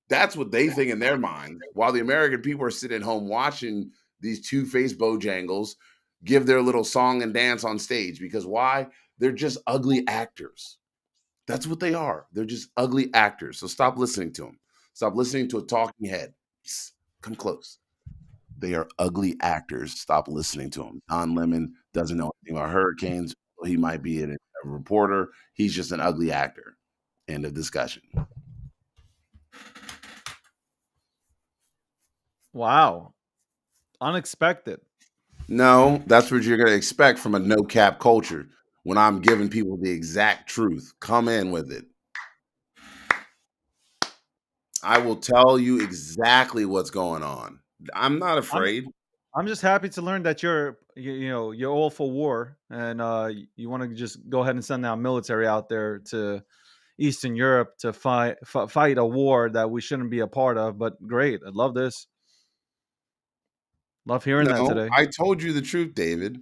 That's what they think in their mind, while the American people are sitting at home watching these two-faced Bojangles give their little song and dance on stage. Because why? They're just ugly actors. That's what they are. They're just ugly actors. So stop listening to them. Stop listening to a talking head. Come close. They are ugly actors. Stop listening to them. Don Lemon doesn't know anything about hurricanes. He might be a reporter. He's just an ugly actor. End of discussion. Wow. Unexpected. No, that's what you're going to expect from a no-cap culture when I'm giving people the exact truth. Come in with it. I will tell you exactly what's going on. I'm not afraid. I'm just happy to learn that you're all for war, and you want to just go ahead and send our military out there to Eastern Europe to fight a war that we shouldn't be a part of. But great, I love this. Love hearing that today. I told you the truth, David.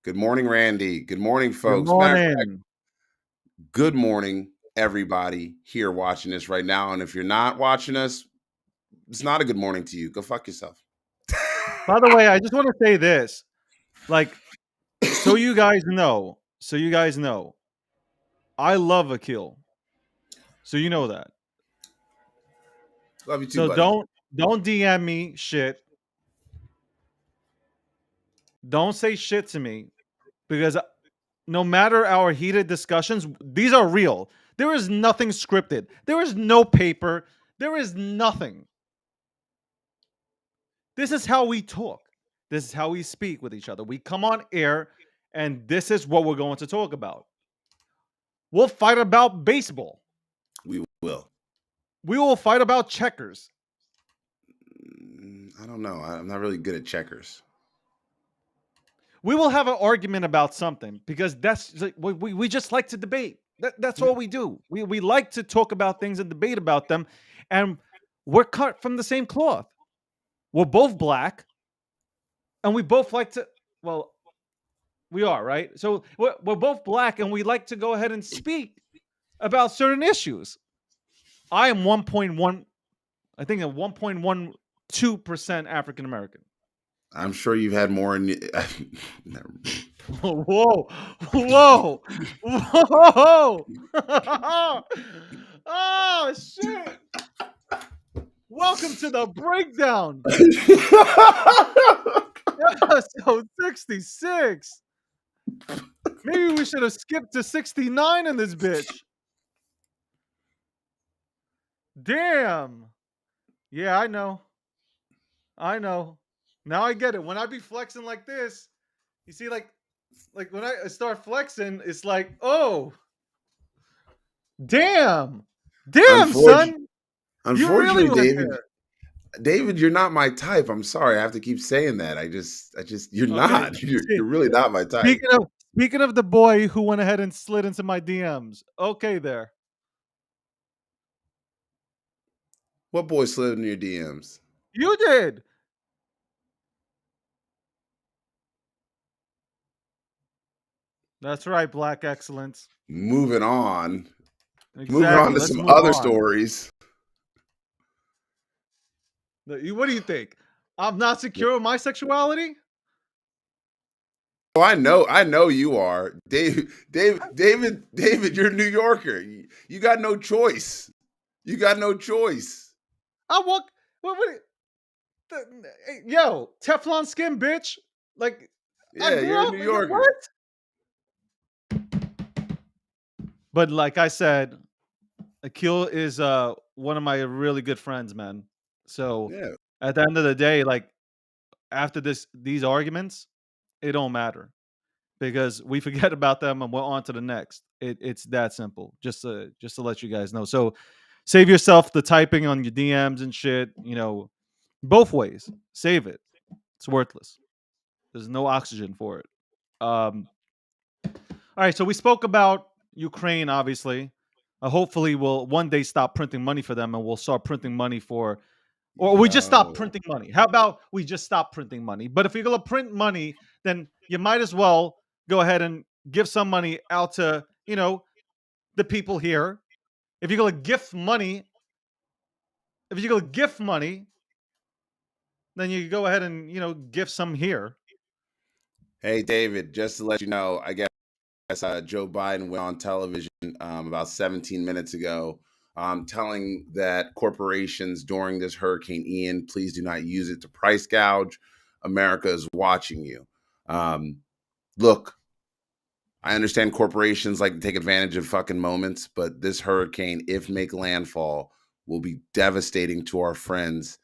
Good morning, Randy. Good morning, folks. Good morning. Good morning, everybody here watching this right now. And if you're not watching us, it's not a good morning to you. Go fuck yourself. By the way, I just want to say this. Like, so you guys know, I love Akil. So you know that. Love you too, so buddy. don't DM me shit. Don't say shit to me, because no matter our heated discussions, these are real. There is nothing scripted. There is no paper. There is nothing. This is how we talk. This is how we speak with each other. We come on air, and this is what we're going to talk about. We'll fight about baseball. We will. We will fight about checkers. I don't know. I'm not really good at checkers. We will have an argument about something, because that's we just like to debate. That's all we do. We like to talk about things and debate about them, and we're cut from the same cloth. We're both black, and we both like to. Well, we are, right? So we're both black, and we like to go ahead and speak about certain issues. I am 1.1. I think a 1.12% African American. I'm sure you've had more in. Never Whoa. Oh, shit. Welcome to the breakdown. Episode 66. Maybe we should have skipped to 69 in this bitch. Damn. Yeah, I know. Now I get it. When I be flexing like this, you see, like when I start flexing, it's like, oh, damn, son. Unfortunately, David, you're not my type. I'm sorry. I have to keep saying that. You're not. You're really not my type. Speaking of the boy who went ahead and slid into my DMs. Okay, there. What boy slid into your DMs? You did. That's right, Black Excellence. Moving on. Exactly. Moving on to some other stories. What do you think? I'm not secure with my sexuality? Oh, I know you are. David, you're a New Yorker. You got no choice. I walk. Yo, Teflon skin, bitch. Like, yeah, you're a New Yorker. What? But like I said, Akil is one of my really good friends, man. So yeah. At the end of the day, like after these arguments, it don't matter, because we forget about them and we're on to the next. It's that simple. Just to let you guys know. So Save yourself the typing on your DMs and shit. Both ways. Save it. It's worthless. There's no oxygen for it. Um, all right, so we spoke about Ukraine, obviously. Hopefully, we'll one day stop printing money for them, and we'll start printing money for, or we just stop printing money. How about we just stop printing money? But if you're gonna print money, then you might as well go ahead and give some money out to the people here. If you're gonna gift money, then you go ahead and gift some here. Hey, David, just to let you know, I guess Joe Biden went on television about 17 minutes ago telling that corporations during this Hurricane Ian, please do not use it to price gouge. America is watching you. Look, I understand corporations like to take advantage of fucking moments, but this hurricane, if make landfall, will be devastating to our friends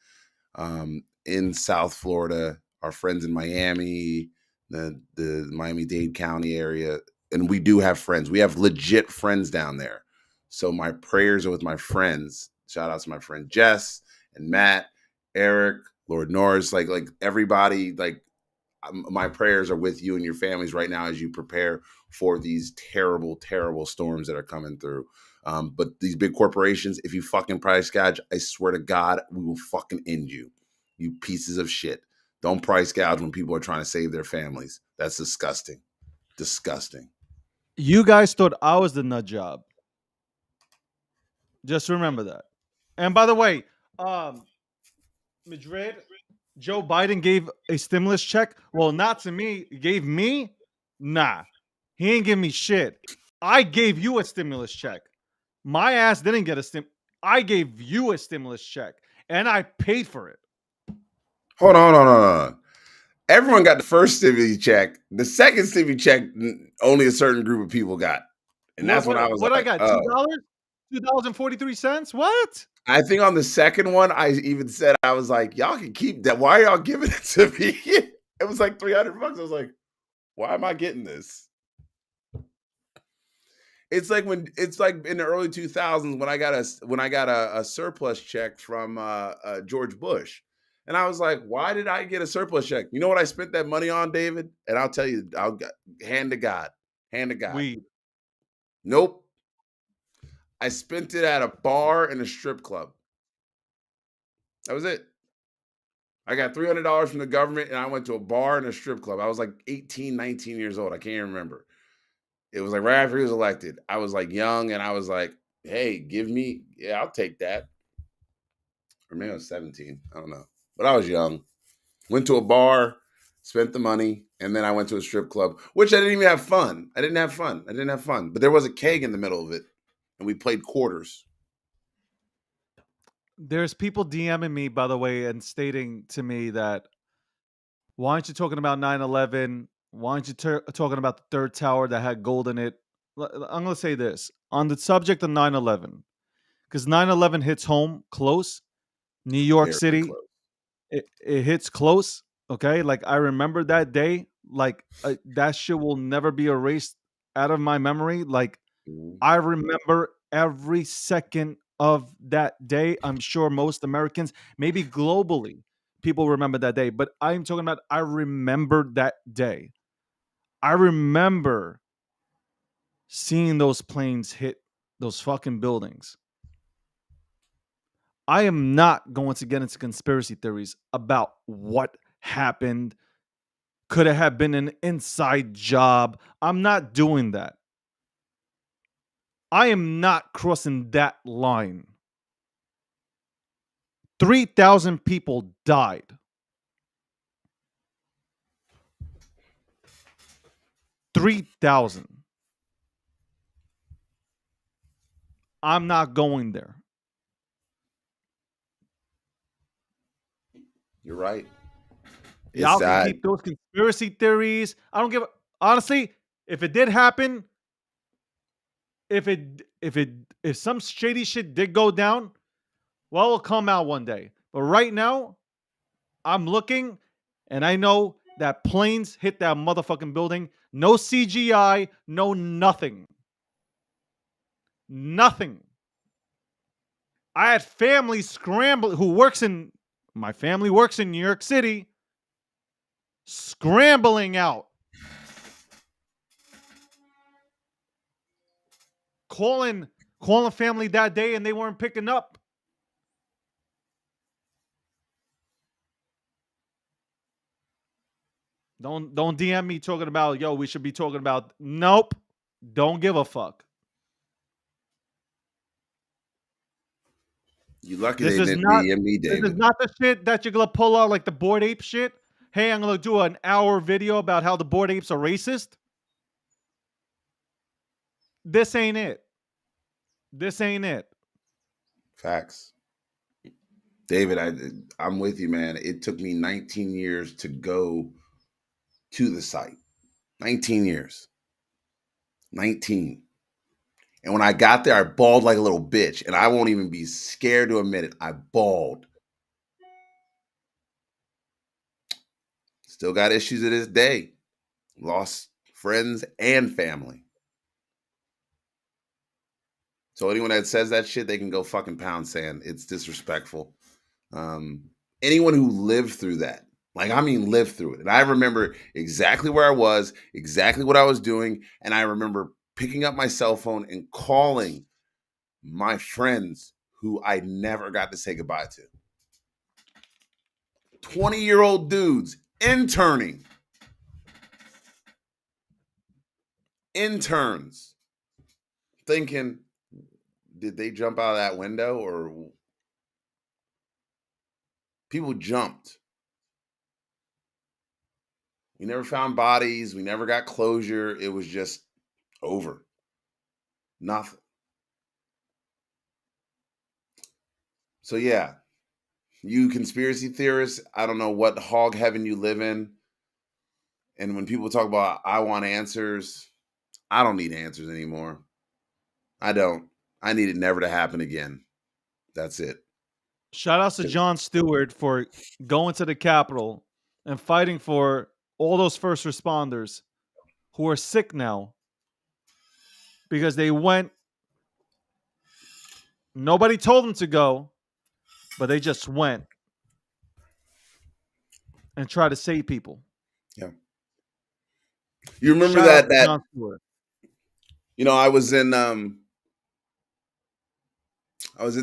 in South Florida, our friends in Miami, the Miami-Dade County area. And we do have friends. We have legit friends down there. So my prayers are with my friends. Shout out to my friend Jess and Matt, Eric, Lord Norris, like everybody, my prayers are with you and your families right now as you prepare for these terrible, terrible storms that are coming through. But these big corporations, if you fucking price gouge, I swear to God, we will fucking end you. You pieces of shit. Don't price gouge when people are trying to save their families. That's disgusting. Disgusting. You guys thought I was the nut job. Just remember that. And by the way, Madrid, Joe Biden gave a stimulus check. Well, not to me. He gave me? Nah. He ain't give me shit. I gave you a stimulus check. My ass didn't get a I gave you a stimulus check. And I paid for it. Hold on. Everyone got the first stimulus check. The second stimulus check, only a certain group of people got. And that's when I was what like, I got? $2? $2.43? What? I think on the second one, I even said, I was like, y'all can keep that. Why are y'all giving it to me? It was like $300. I was like, why am I getting this? It's like in the early 2000s when I got a surplus check from George Bush. And I was like, why did I get a surplus check? You know what I spent that money on, David? And I'll tell you, hand to God. Weed. Nope. I spent it at a bar and a strip club. That was it. I got $300 from the government and I went to a bar and a strip club. I was like 18, 19 years old. I can't even remember. It was like right after he was elected. I was like young and I was like, hey, I'll take that. Or maybe I was 17. I don't know. But I was young. Went to a bar, spent the money, and then I went to a strip club, which I didn't even have fun. I didn't have fun. But there was a keg in the middle of it, and we played quarters. There's people DMing me, by the way, and stating to me that, why aren't you talking about 9/11? Why aren't you talking about the third tower that had gold in it? I'm going to say this. On the subject of 9/11, because 9/11 hits home close, New York Very City, close. it hits close, okay? Like, I remember that day. Like, that shit will never be erased out of my memory. Like, I remember every second of that day. I'm sure most Americans, maybe globally, people remember that day. But I'm talking about, I remember that day. I remember seeing those planes hit those fucking buildings. I am not going to get into conspiracy theories about what happened. Could it have been an inside job? I'm not doing that. I am not crossing that line. 3,000 people died. 3,000. I'm not going there. You're right. Y'all can keep those conspiracy theories. I don't give a, honestly, if it did happen, if some shady shit did go down, well, it'll come out one day. But right now, I'm looking and I know that planes hit that motherfucking building. No CGI, no nothing. Nothing. I had family scramble my family works in New York City, scrambling out, calling family that day, and they weren't picking up. Don't DM me talking about, yo, we should be talking about. Nope. Don't give a fuck. You lucky This they is didn't not DM me, this is David. not the shit that you're gonna pull out like the Bored Ape shit. Hey, I'm gonna do an hour video about how the Bored Apes are racist. This ain't it. This ain't it. Facts. David, I'm with you, man. It took me 19 years to go to the site. 19 years. 19. And when I got there, I bawled like a little bitch. And I won't even be scared to admit it. I bawled. Still got issues to this day. Lost friends and family. So anyone that says that shit, they can go fucking pound sand. It's disrespectful. Anyone who lived through that, lived through it. And I remember exactly where I was, exactly what I was doing. And I remember picking up my cell phone and calling my friends who I never got to say goodbye to. 20-year-old dudes interns, thinking, did they jump out of that window? Or people jumped. We never found bodies. We never got closure. It was just over. Nothing. So yeah, you conspiracy theorists, I don't know what hog heaven you live in. And when people talk about, I want answers, I don't need answers anymore. I don't. I need it never to happen again. That's it. Shout outs to Jon Stewart for going to the Capitol and fighting for all those first responders who are sick now because they went. Nobody told them to go, but they just went and tried to save people. Yeah. You remember Shout out to that Jon Stewart. you know, I was in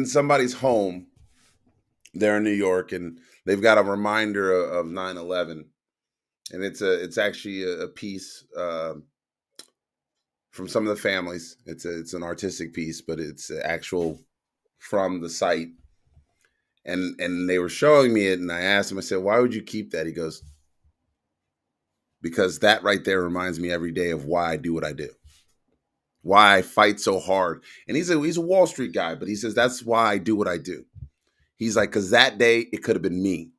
somebody's home there in New York, and they've got a reminder of 9/11, and it's actually a piece from some of the families. It's an artistic piece, but it's actual from the site. And they were showing me it, and I asked him, I said, why would you keep that? He goes, because that right there reminds me every day of why I do what I do, why I fight so hard. And he's a Wall Street guy, but he says, that's why I do what I do. He's like, because that day, it could have been me.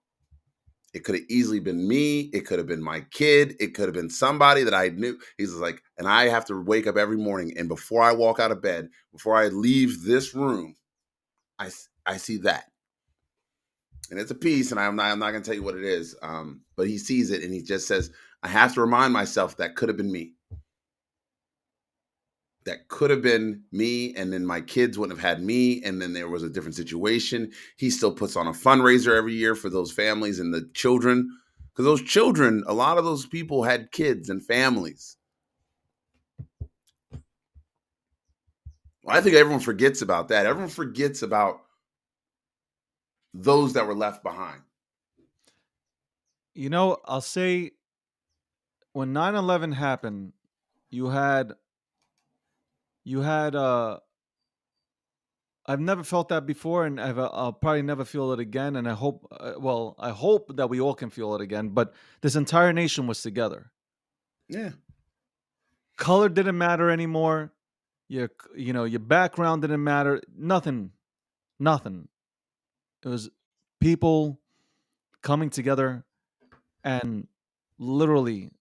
It could have easily been me. It could have been my kid. It could have been somebody that I knew. He's like, and I have to wake up every morning, and before I walk out of bed, before I leave this room, I see that. And it's a piece, and I'm not going to tell you what it is, but he sees it, and he just says, I have to remind myself that could have been me. That could have been me, and then my kids wouldn't have had me, and then there was a different situation. He still puts on a fundraiser every year for those families and the children, because those children, a lot of those people had kids and families. Well, I think everyone forgets about that. Everyone forgets about those that were left behind. You know, I'll say when 9/11 happened, you had I've never felt that before, and I'll probably never feel it again. And I hope, I hope that we all can feel it again. But this entire nation was together. Yeah. Color didn't matter anymore. Your background didn't matter. Nothing. It was people coming together and literally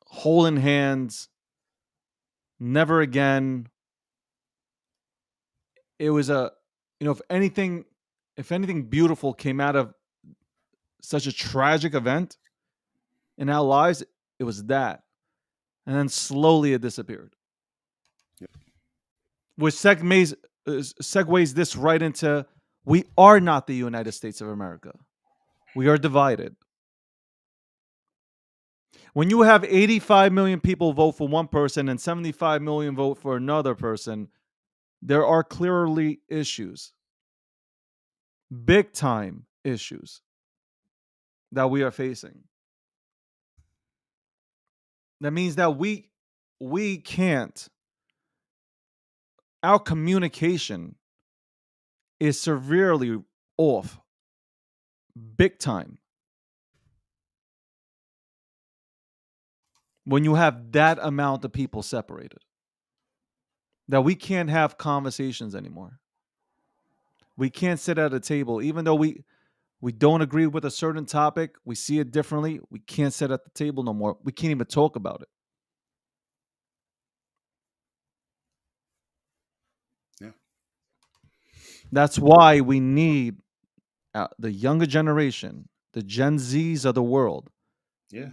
holding hands. Never again. It was if anything beautiful came out of such a tragic event in our lives, it was that. And then slowly it disappeared. which segues this right into we are not the United States of America. We are divided. When you have 85 million people vote for one person and 75 million vote for another person, there are clearly issues, big time issues that we are facing. That means that we can't, our communication is severely off, big time. When you have that amount of people separated, that we can't have conversations anymore. We can't sit at a table, even though we don't agree with a certain topic, we see it differently, we can't sit at the table no more. We can't even talk about it. Yeah. That's why we need the younger generation, the Gen Zs of the world, Yeah.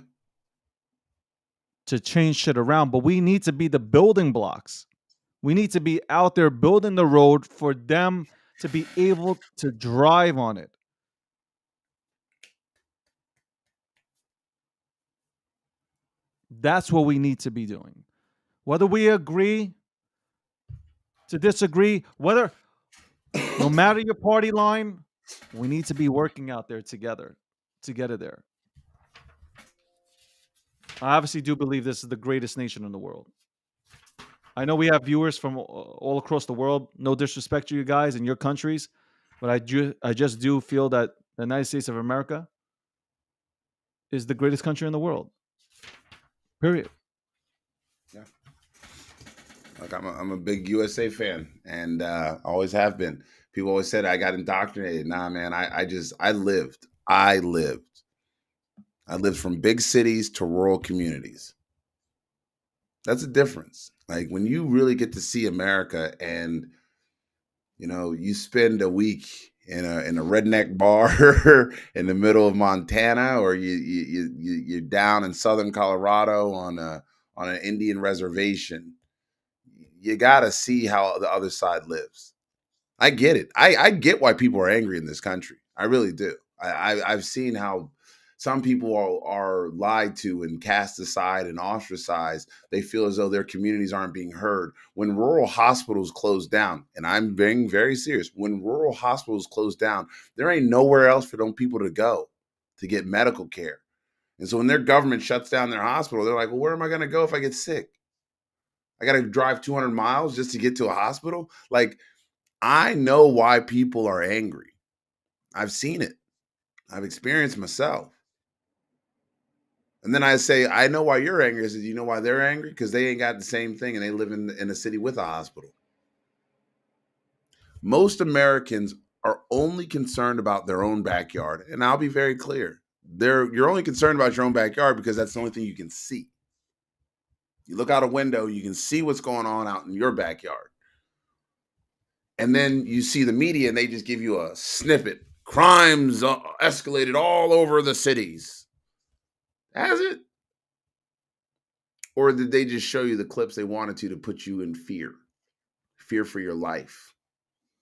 to change shit around. But we need to be the building blocks. We need to be out there building the road for them to be able to drive on it. That's what we need to be doing. Whether we agree to disagree, whether no matter your party line, we need to be working out there together to get it there. I obviously do believe this is the greatest nation in the world. I know we have viewers from all across the world. No disrespect to you guys and your countries, but I just do feel that the United States of America is the greatest country in the world. Period. Yeah. Like I'm a big USA fan, and always have been. People always said I got indoctrinated. Nah, man, I lived. I lived from big cities to rural communities. That's a difference. Like when you really get to see America, and you spend a week in a redneck bar in the middle of Montana, or you're down in southern Colorado on an Indian reservation. You got to see how the other side lives. I get it. I get why people are angry in this country. I really do. I've seen how some people are lied to and cast aside and ostracized. They feel as though their communities aren't being heard. When rural hospitals close down, and I'm being very serious, when rural hospitals close down, there ain't nowhere else for them people to go to get medical care. And so when their government shuts down their hospital, they're like, well, where am I going to go if I get sick? I got to drive 200 miles just to get to a hospital? Like, I know why people are angry. I've seen it. I've experienced myself. And then I say, I know why you're angry. I said, you know why they're angry? Because they ain't got the same thing, and they live in a city with a hospital. Most Americans are only concerned about their own backyard. And I'll be very clear. You're only concerned about your own backyard because that's the only thing you can see. You look out a window, you can see what's going on out in your backyard. And then you see the media and they just give you a snippet. Crimes escalated all over the cities. Has it? Or did they just show you the clips they wanted to put you in fear for your life?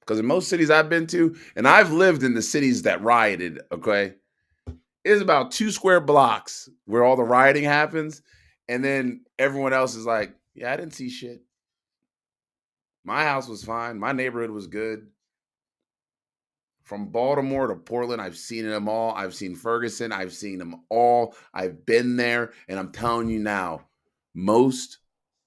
Because in most cities I've been to, and I've lived in the cities that rioted, okay, it's about 2 square blocks where all the rioting happens. And then everyone else is like, yeah, I didn't see shit. My house was fine. My neighborhood was good. From Baltimore to Portland, I've seen them all. I've seen Ferguson. I've seen them all. I've been there. And I'm telling you now, most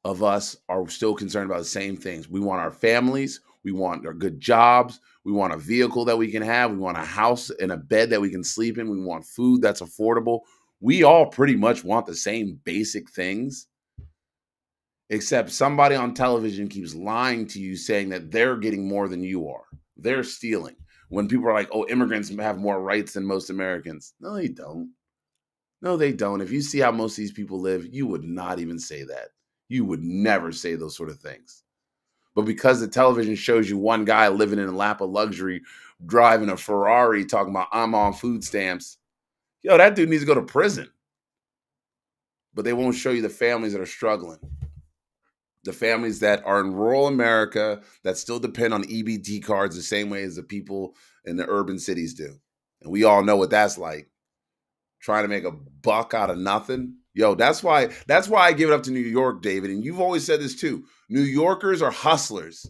of us are still concerned about the same things. We want our families. We want our good jobs. We want a vehicle that we can have. We want a house and a bed that we can sleep in. We want food that's affordable. We all pretty much want the same basic things, except somebody on television keeps lying to you, saying that they're getting more than you are. They're stealing. When people are like, oh, immigrants have more rights than most Americans. No, they don't. No, they don't. If you see how most of these people live, you would not even say that. You would never say those sort of things. But because the television shows you one guy living in a lap of luxury, driving a Ferrari, talking about I'm on food stamps, yo, that dude needs to go to prison. But they won't show you the families that are struggling. The families that are in rural America that still depend on EBT cards the same way as the people in the urban cities do. And we all know what that's like. Trying to make a buck out of nothing. Yo, that's why I give it up to New York, David. And you've always said this too. New Yorkers are hustlers.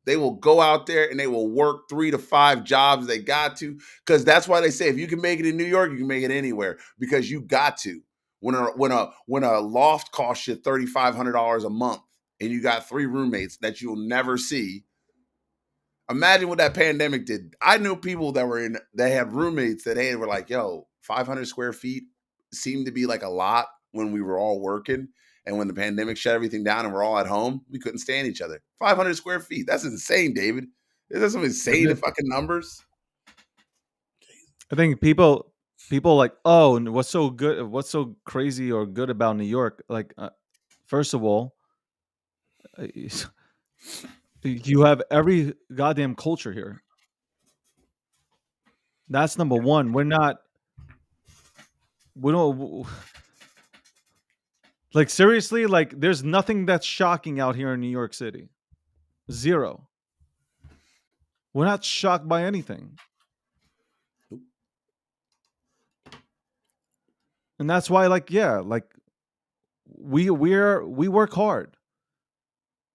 They will go out there and they will work 3 to 5 jobs they got to. Because that's why they say if you can make it in New York, you can make it anywhere. Because you got to. When a loft costs you $3,500 a month and you got 3 roommates that you'll never see. Imagine what that pandemic did. I knew people that had roommates that were like, yo, 500 square feet seemed to be like a lot when we were all working. And when the pandemic shut everything down and we're all at home, we couldn't stand each other. 500 square feet. That's insane, David. Is that some insane fucking numbers? I think people like, oh, and what's so good? What's so crazy or good about New York? Like, first of all, you have every goddamn culture here. That's number one. We don't like, seriously, like there's nothing that's shocking out here in New York City. Zero. We're not shocked by anything. And that's why, like, yeah, like we work hard.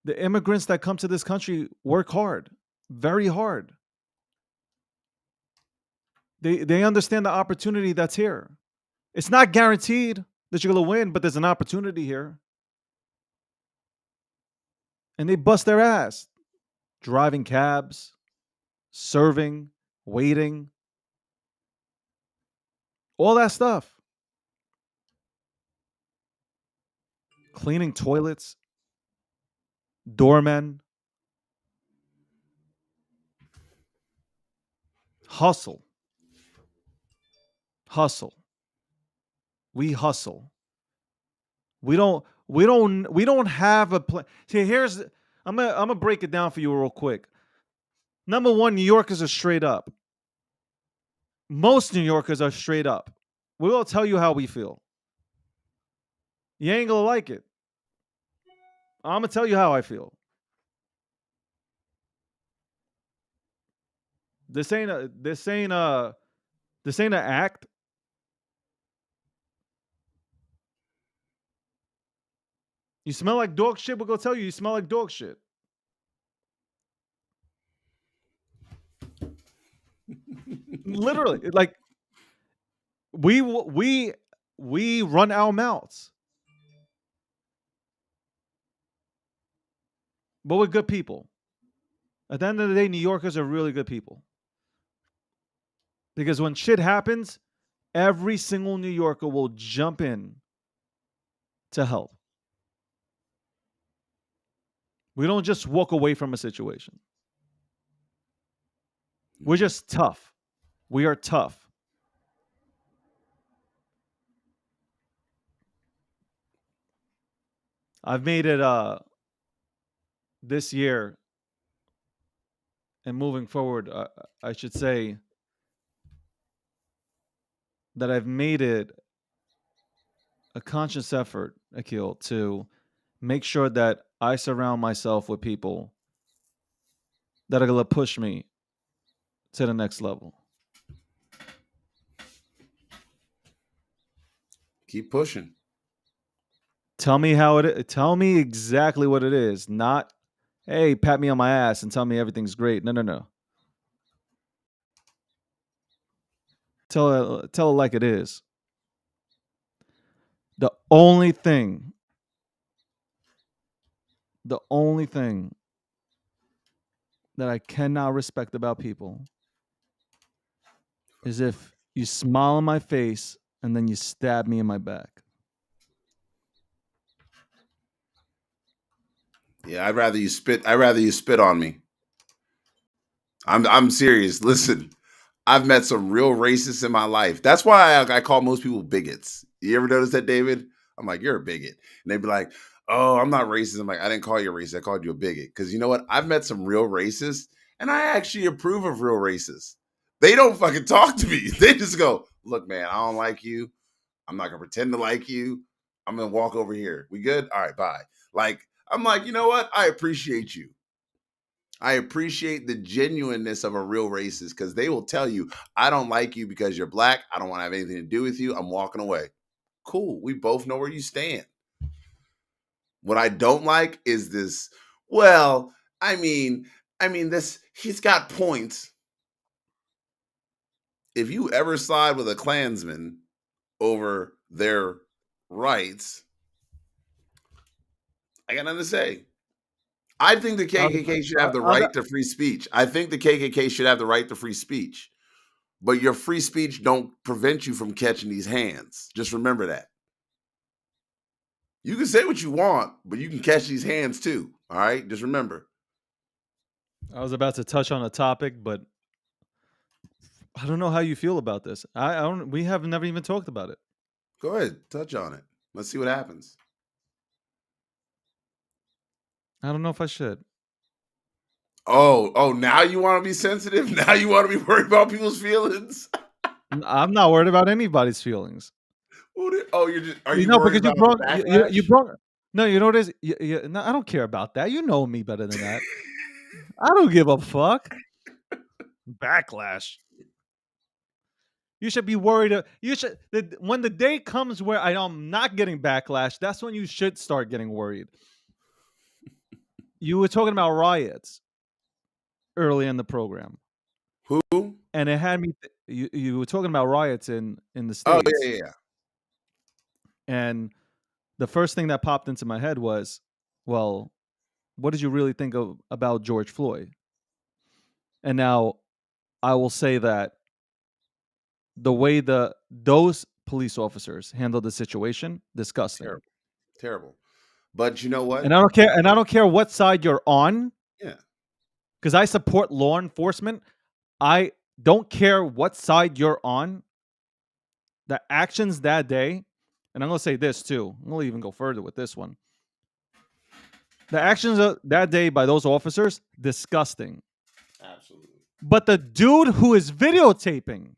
The immigrants that come to this country work hard, very hard. They understand the opportunity that's here. It's not guaranteed that you're going to win, but there's an opportunity here. And they bust their ass. Driving cabs, serving, waiting, all that stuff. Cleaning toilets, doormen. Hustle. We hustle. We don't have a plan. See, I'm gonna break it down for you real quick. Number one, New Yorkers are straight up. Most New Yorkers are straight up. We will tell you how we feel. You ain't gonna like it. I'm gonna tell you how I feel. This ain't an act. You smell like dog shit, we're gonna tell you smell like dog shit. Literally, like we run our mouths. But we're good people. At the end of the day, New Yorkers are really good people. Because when shit happens, every single New Yorker will jump in to help. We don't just walk away from a situation. We're just tough. We are tough. I've made it this year and moving forward, I should say that I've made it a conscious effort, Akil, to make sure that I surround myself with people that are going to push me to the next level. Keep pushing. Tell me how it is. Tell me exactly what it is. Not, hey, pat me on my ass and tell me everything's great. No. Tell it like it is. The only thing that I cannot respect about people is if you smile in my face and then you stab me in my back. Yeah, I'd rather you spit on me. I'm serious. Listen, I've met some real racists in my life. That's why I call most people bigots. You ever notice that, David? I'm like, you're a bigot. And they'd be like, oh, I'm not racist. I'm like, I didn't call you a racist. I called you a bigot. Because you know what? I've met some real racists, and I actually approve of real racists. They don't fucking talk to me. They just go, look, man, I don't like you. I'm not going to pretend to like you. I'm going to walk over here. We good? All right, bye. Like, I'm like, you know what? I appreciate you. I appreciate the genuineness of a real racist because they will tell you, I don't like you because you're black. I don't want to have anything to do with you. I'm walking away. Cool. We both know where you stand. What I don't like is this, well, I mean, this, he's got points. If you ever side with a Klansman over their rights, I got nothing to say. I think the KKK should have the right to free speech. I think the KKK should have the right to free speech. But your free speech don't prevent you from catching these hands. Just remember that. You can say what you want, but you can catch these hands too. All right? Just remember. I was about to touch on a topic, but I don't know how you feel about this. I don't. We have never even talked about it. Go ahead, touch on it. Let's see what happens. I don't know if I should. Oh, now you want to be sensitive? Now you want to be worried about people's feelings? I'm not worried about anybody's feelings. You're just, are you know, worried because about you brought. No, you know what it is? No, I don't care about that. You know me better than that. I don't give a fuck. Backlash. You should be worried. You should when the day comes where I'm not getting backlash. That's when you should start getting worried. You were talking about riots early in the program. Who? And it had me. You were talking about riots in the Oh, States. yeah. And the first thing that popped into my head was, well, what did you really think about George Floyd? And now I will say that the way those police officers handled the situation, disgusting. Terrible. But you know what? And I don't care. And I don't care what side you're on. Yeah. Because I support law enforcement. I don't care what side you're on. The actions that day, and I'm going to say this too. I'm going to even go further with this one. The actions of that day by those officers, disgusting. Absolutely. But the dude who is videotaping,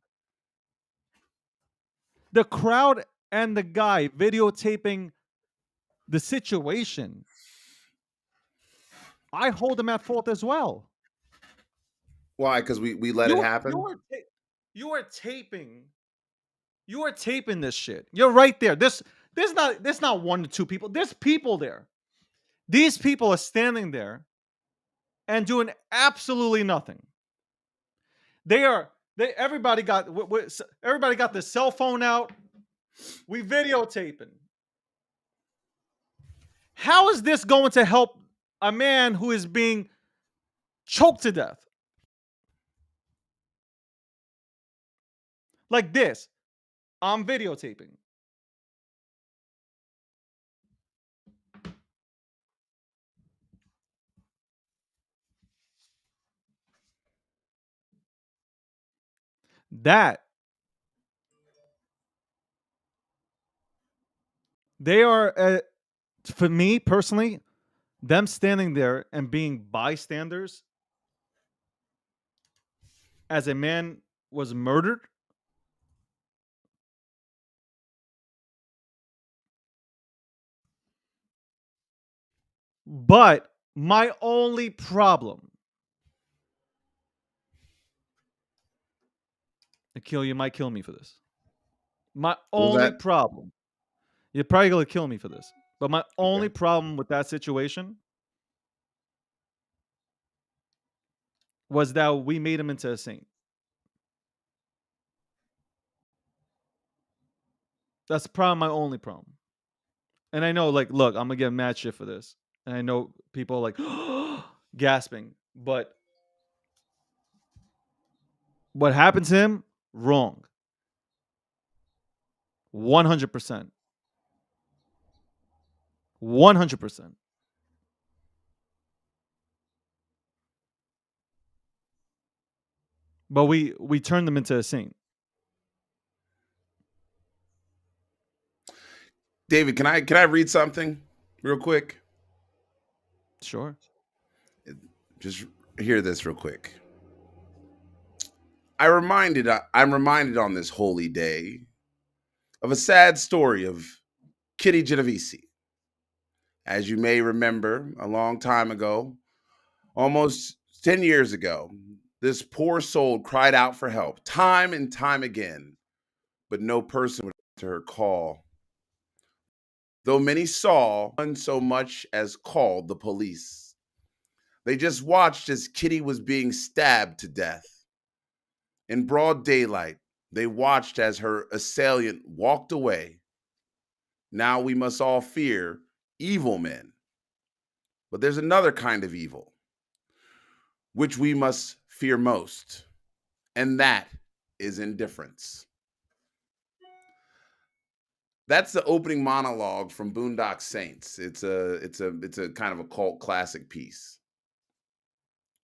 the crowd and the guy videotaping the situation, I hold him at fault as well. Why? Because we let it happen? You are taping. You are taping this shit. You're right there. There's not one to two people. There's people there. These people are standing there and doing absolutely nothing. Everybody got their cell phone out. We videotaping. How is this going to help a man who is being choked to death? Like this. I'm videotaping. That they are, for me personally, them standing there and being bystanders as a man was murdered. But my only problem, Akil, you might kill me for this. My only problem, you're probably going to kill me for this. But my only problem with that situation was that we made him into a saint. That's probably my only problem. And I know, like, look, I'm going to get mad shit for this. And I know people are like, gasping. But what happened to him, wrong. 100%. 100%. But we turned them into a saint. David, can I read something real quick? Sure. Just hear this real quick. I'm reminded on this holy day of a sad story of Kitty Genovese. As you may remember, a long time ago, almost 10 years ago, this poor soul cried out for help time and time again, but no person would answer her call. Though many saw, none so much as called the police. They just watched as Kitty was being stabbed to death. In broad daylight, they watched as her assailant walked away. Now we must all fear evil men. But there's another kind of evil, which we must fear most, and that is indifference. That's the opening monologue from Boondock Saints. It's a kind of a cult classic piece.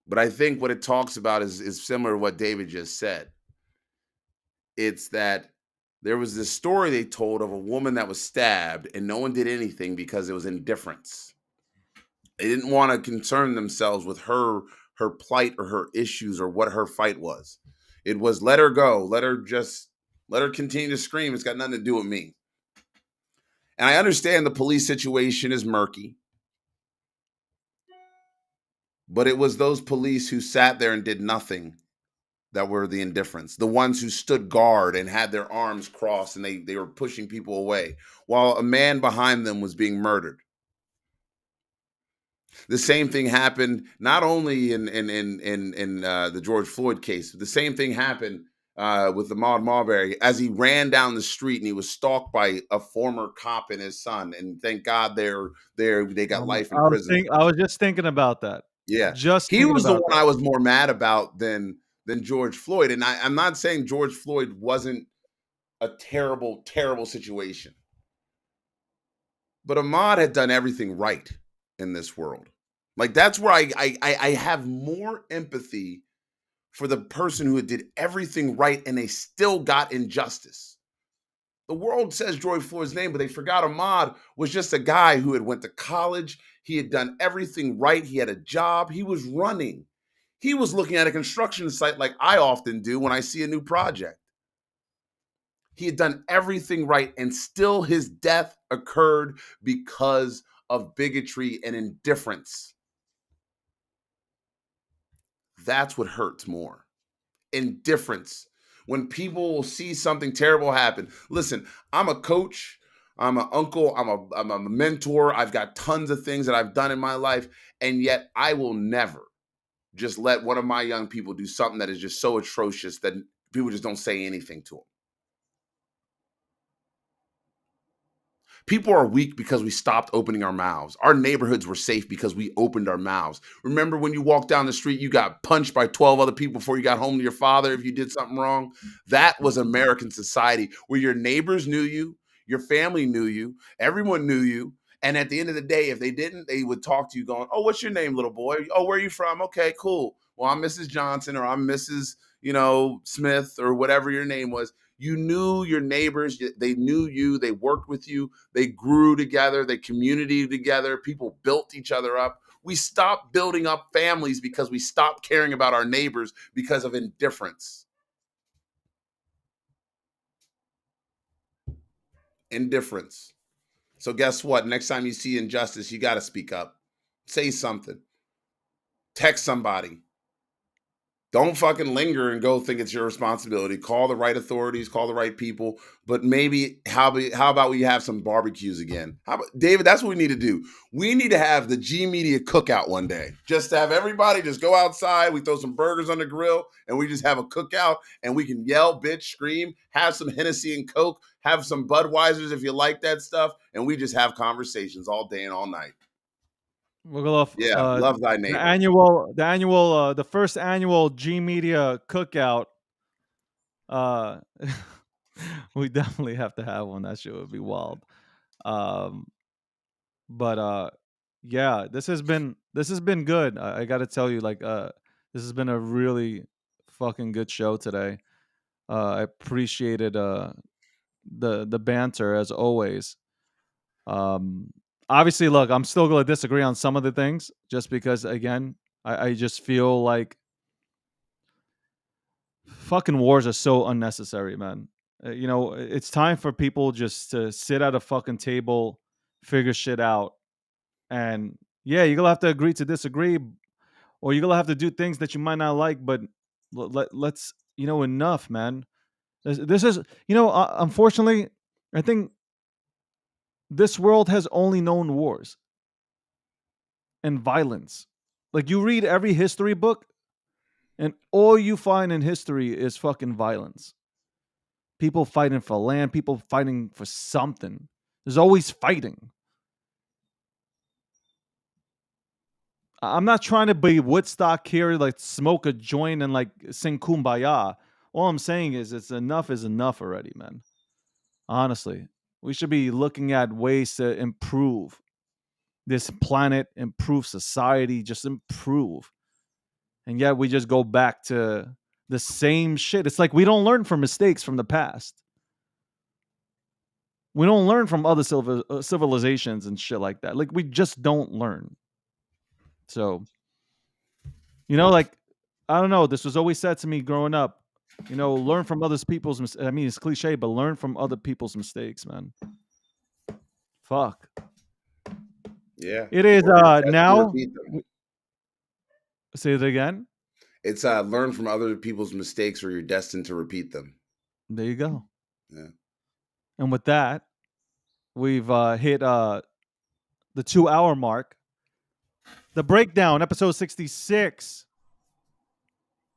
But I think what it talks about is similar to what David just said. It's that there was this story they told of a woman that was stabbed and no one did anything because it was indifference. They didn't want to concern themselves with her plight or her issues or what her fight was. It was let her go. Let her continue to scream. It's got nothing to do with me. And I understand the police situation is murky. But it was those police who sat there and did nothing that were the indifference. The ones who stood guard and had their arms crossed and they were pushing people away while a man behind them was being murdered. The same thing happened not only in the George Floyd case. The same thing happened with Ahmaud Marbury as he ran down the street and he was stalked by a former cop and his son. And thank God they got life in prison. I was just thinking about that. Yeah, he was the one I was more mad about than George Floyd. And I'm not saying George Floyd wasn't a terrible, terrible situation. But Ahmaud had done everything right in this world. Like, that's where I have more empathy for the person who did everything right and they still got injustice. The world says George Floyd's name, but they forgot Ahmaud was just a guy who had went to college. He had done everything right. He had a job. He was running. He was looking at a construction site like I often do when I see a new project. He had done everything right, and still his death occurred because of bigotry and indifference. That's what hurts more. Indifference. When people will see something terrible happen. Listen, I'm a coach. I'm an uncle. I'm a mentor. I've got tons of things that I've done in my life. And yet I will never just let one of my young people do something that is just so atrocious that people just don't say anything to them. People are weak because we stopped opening our mouths. Our neighborhoods were safe because we opened our mouths. Remember when you walked down the street, you got punched by 12 other people before you got home to your father if you did something wrong? That was American society where your neighbors knew you, your family knew you, everyone knew you. And at the end of the day, if they didn't, they would talk to you going, oh, what's your name, little boy? Oh, where are you from? Okay, cool. Well, I'm Mrs. Johnson or I'm Mrs. Smith or whatever your name was. You knew your neighbors. They knew you. They worked with you. They grew together. They communicated together. People built each other up. We stopped building up families because we stopped caring about our neighbors because of indifference. Indifference. So guess what? Next time you see injustice, you got to speak up. Say something. Text somebody. Don't fucking linger and go think it's your responsibility. Call the right authorities, call the right people. But maybe how about we have some barbecues again? David, that's what we need to do. We need to have the G Media cookout one day. Just to have everybody just go outside. We throw some burgers on the grill and we just have a cookout and we can yell, bitch, scream, have some Hennessy and Coke, have some Budweisers if you like that stuff. And we just have conversations all day and all night. Love thy neighbor. The first annual G Media cookout. We definitely have to have one. That shit would be wild. Yeah, this has been good. I got to tell you, this has been a really fucking good show today. I appreciated the banter as always. Obviously, look, I'm still going to disagree on some of the things just because, again, I just feel like fucking wars are so unnecessary, man. It's time for people just to sit at a fucking table, figure shit out, And yeah, you're gonna have to agree to disagree, or you're gonna have to do things that you might not like. But let's, enough, man. This is, unfortunately, I think this world has only known wars and violence. Like, you read every history book, and all you find in history is fucking violence. People fighting for land, people fighting for something. There's always fighting. I'm not trying to be Woodstock here, like smoke a joint and like sing Kumbaya. All I'm saying is enough is enough already, man. Honestly, we should be looking at ways to improve this planet, improve society, just improve. And yet we just go back to the same shit. It's like we don't learn from mistakes from the past. We don't learn from other civilizations and shit like that. Like, we just don't learn. So, like, I don't know. This was always said to me growing up. Learn from other people's. I mean, it's cliche, but learn from other people's mistakes, man. Fuck. Yeah. It is now. Repeat them. Say it again. It's learn from other people's mistakes, or you're destined to repeat them. There you go. Yeah. And with that, we've hit the 2-hour mark. The Breakdown, episode 66.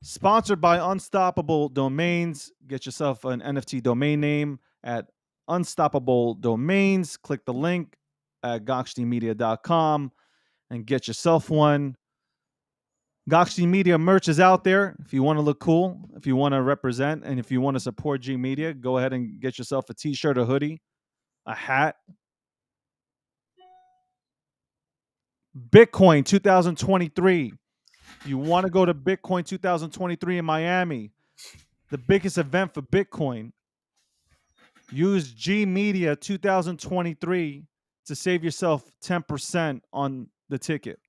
Sponsored by Unstoppable Domains. Get yourself an NFT domain name at Unstoppable Domains. Click the link at gokhshteinmedia.com and get yourself one. Gokhshtein Media merch is out there. If you want to look cool, if you want to represent, and if you want to support G Media, go ahead and get yourself a t-shirt, a hoodie, a hat. Bitcoin 2023. You want to go to Bitcoin 2023 in Miami, the biggest event for Bitcoin. Use G Media 2023 to save yourself 10% on the ticket.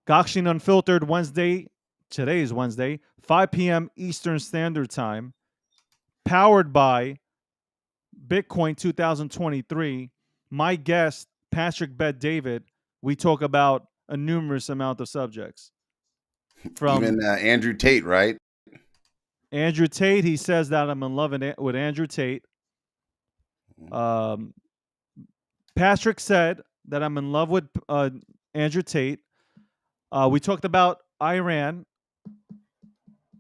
Gokhshtein Unfiltered Wednesday. Today is Wednesday, 5 p.m. Eastern Standard Time. Powered by Bitcoin 2023. My guest, Patrick Bet David. We talk about a numerous amount of subjects. From even Andrew Tate, right? Andrew Tate, he says that I'm in love with Andrew Tate. Patrick said that I'm in love with Andrew Tate. We talked about Iran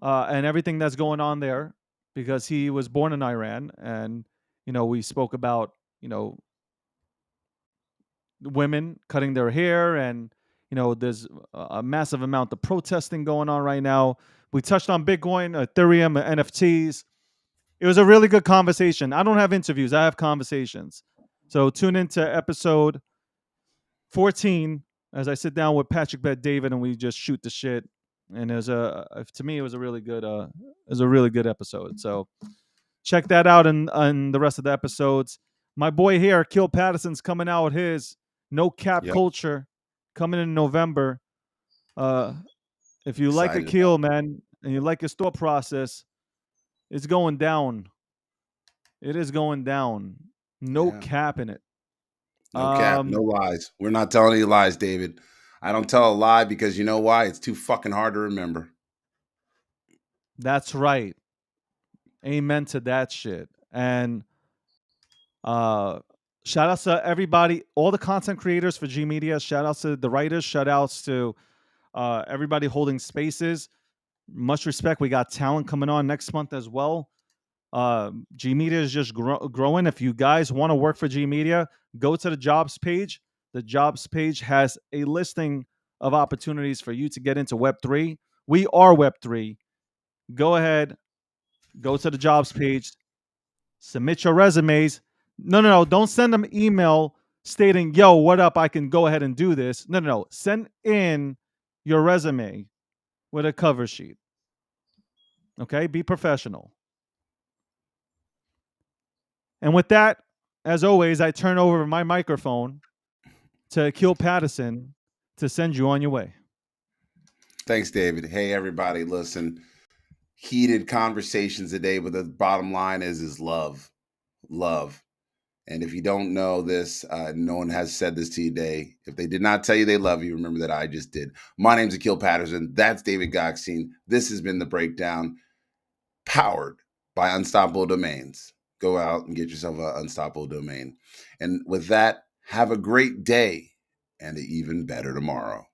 and everything that's going on there, because he was born in Iran. And, we spoke about, women cutting their hair, and, there's a massive amount of protesting going on right now. We touched on Bitcoin, Ethereum, NFTs. It was a really good conversation. I don't have interviews. I have conversations. So tune into episode 14 as I sit down with Patrick Bet David and we just shoot the shit. And to me, it was a really good episode. So check that out in the rest of the episodes. My boy here, Kill Patterson's coming out with his No Cap Culture coming in November. If you like Akil, man, and you like his thought process, it's going down. It is going down. No cap in it. No cap, no lies. We're not telling any lies, David. I don't tell a lie because you know why? It's too fucking hard to remember. That's right. Amen to that shit. And shout outs to everybody, all the content creators for G Media. Shout outs to the writers. Shout outs to everybody holding spaces. Much respect. We got talent coming on next month as well. G Media is just growing. If you guys want to work for G Media, go to the jobs page. The jobs page has a listing of opportunities for you to get into Web3. We are Web3. Go ahead, go to the jobs page, submit your resumes. No. Don't send them email stating, yo, what up? I can go ahead and do this. No. Send in your resume with a cover sheet. Okay? Be professional. And with that, as always, I turn over my microphone to Akil Patterson to send you on your way. Thanks, David. Hey, everybody, listen. Heated conversations today, but the bottom line is love. Love. And if you don't know this, no one has said this to you today. If they did not tell you they love you, remember that I just did. My name's Akil Patterson. That's David Gokhshtein. This has been The Breakdown, powered by Unstoppable Domains. Go out and get yourself an unstoppable domain. And with that, have a great day and an even better tomorrow.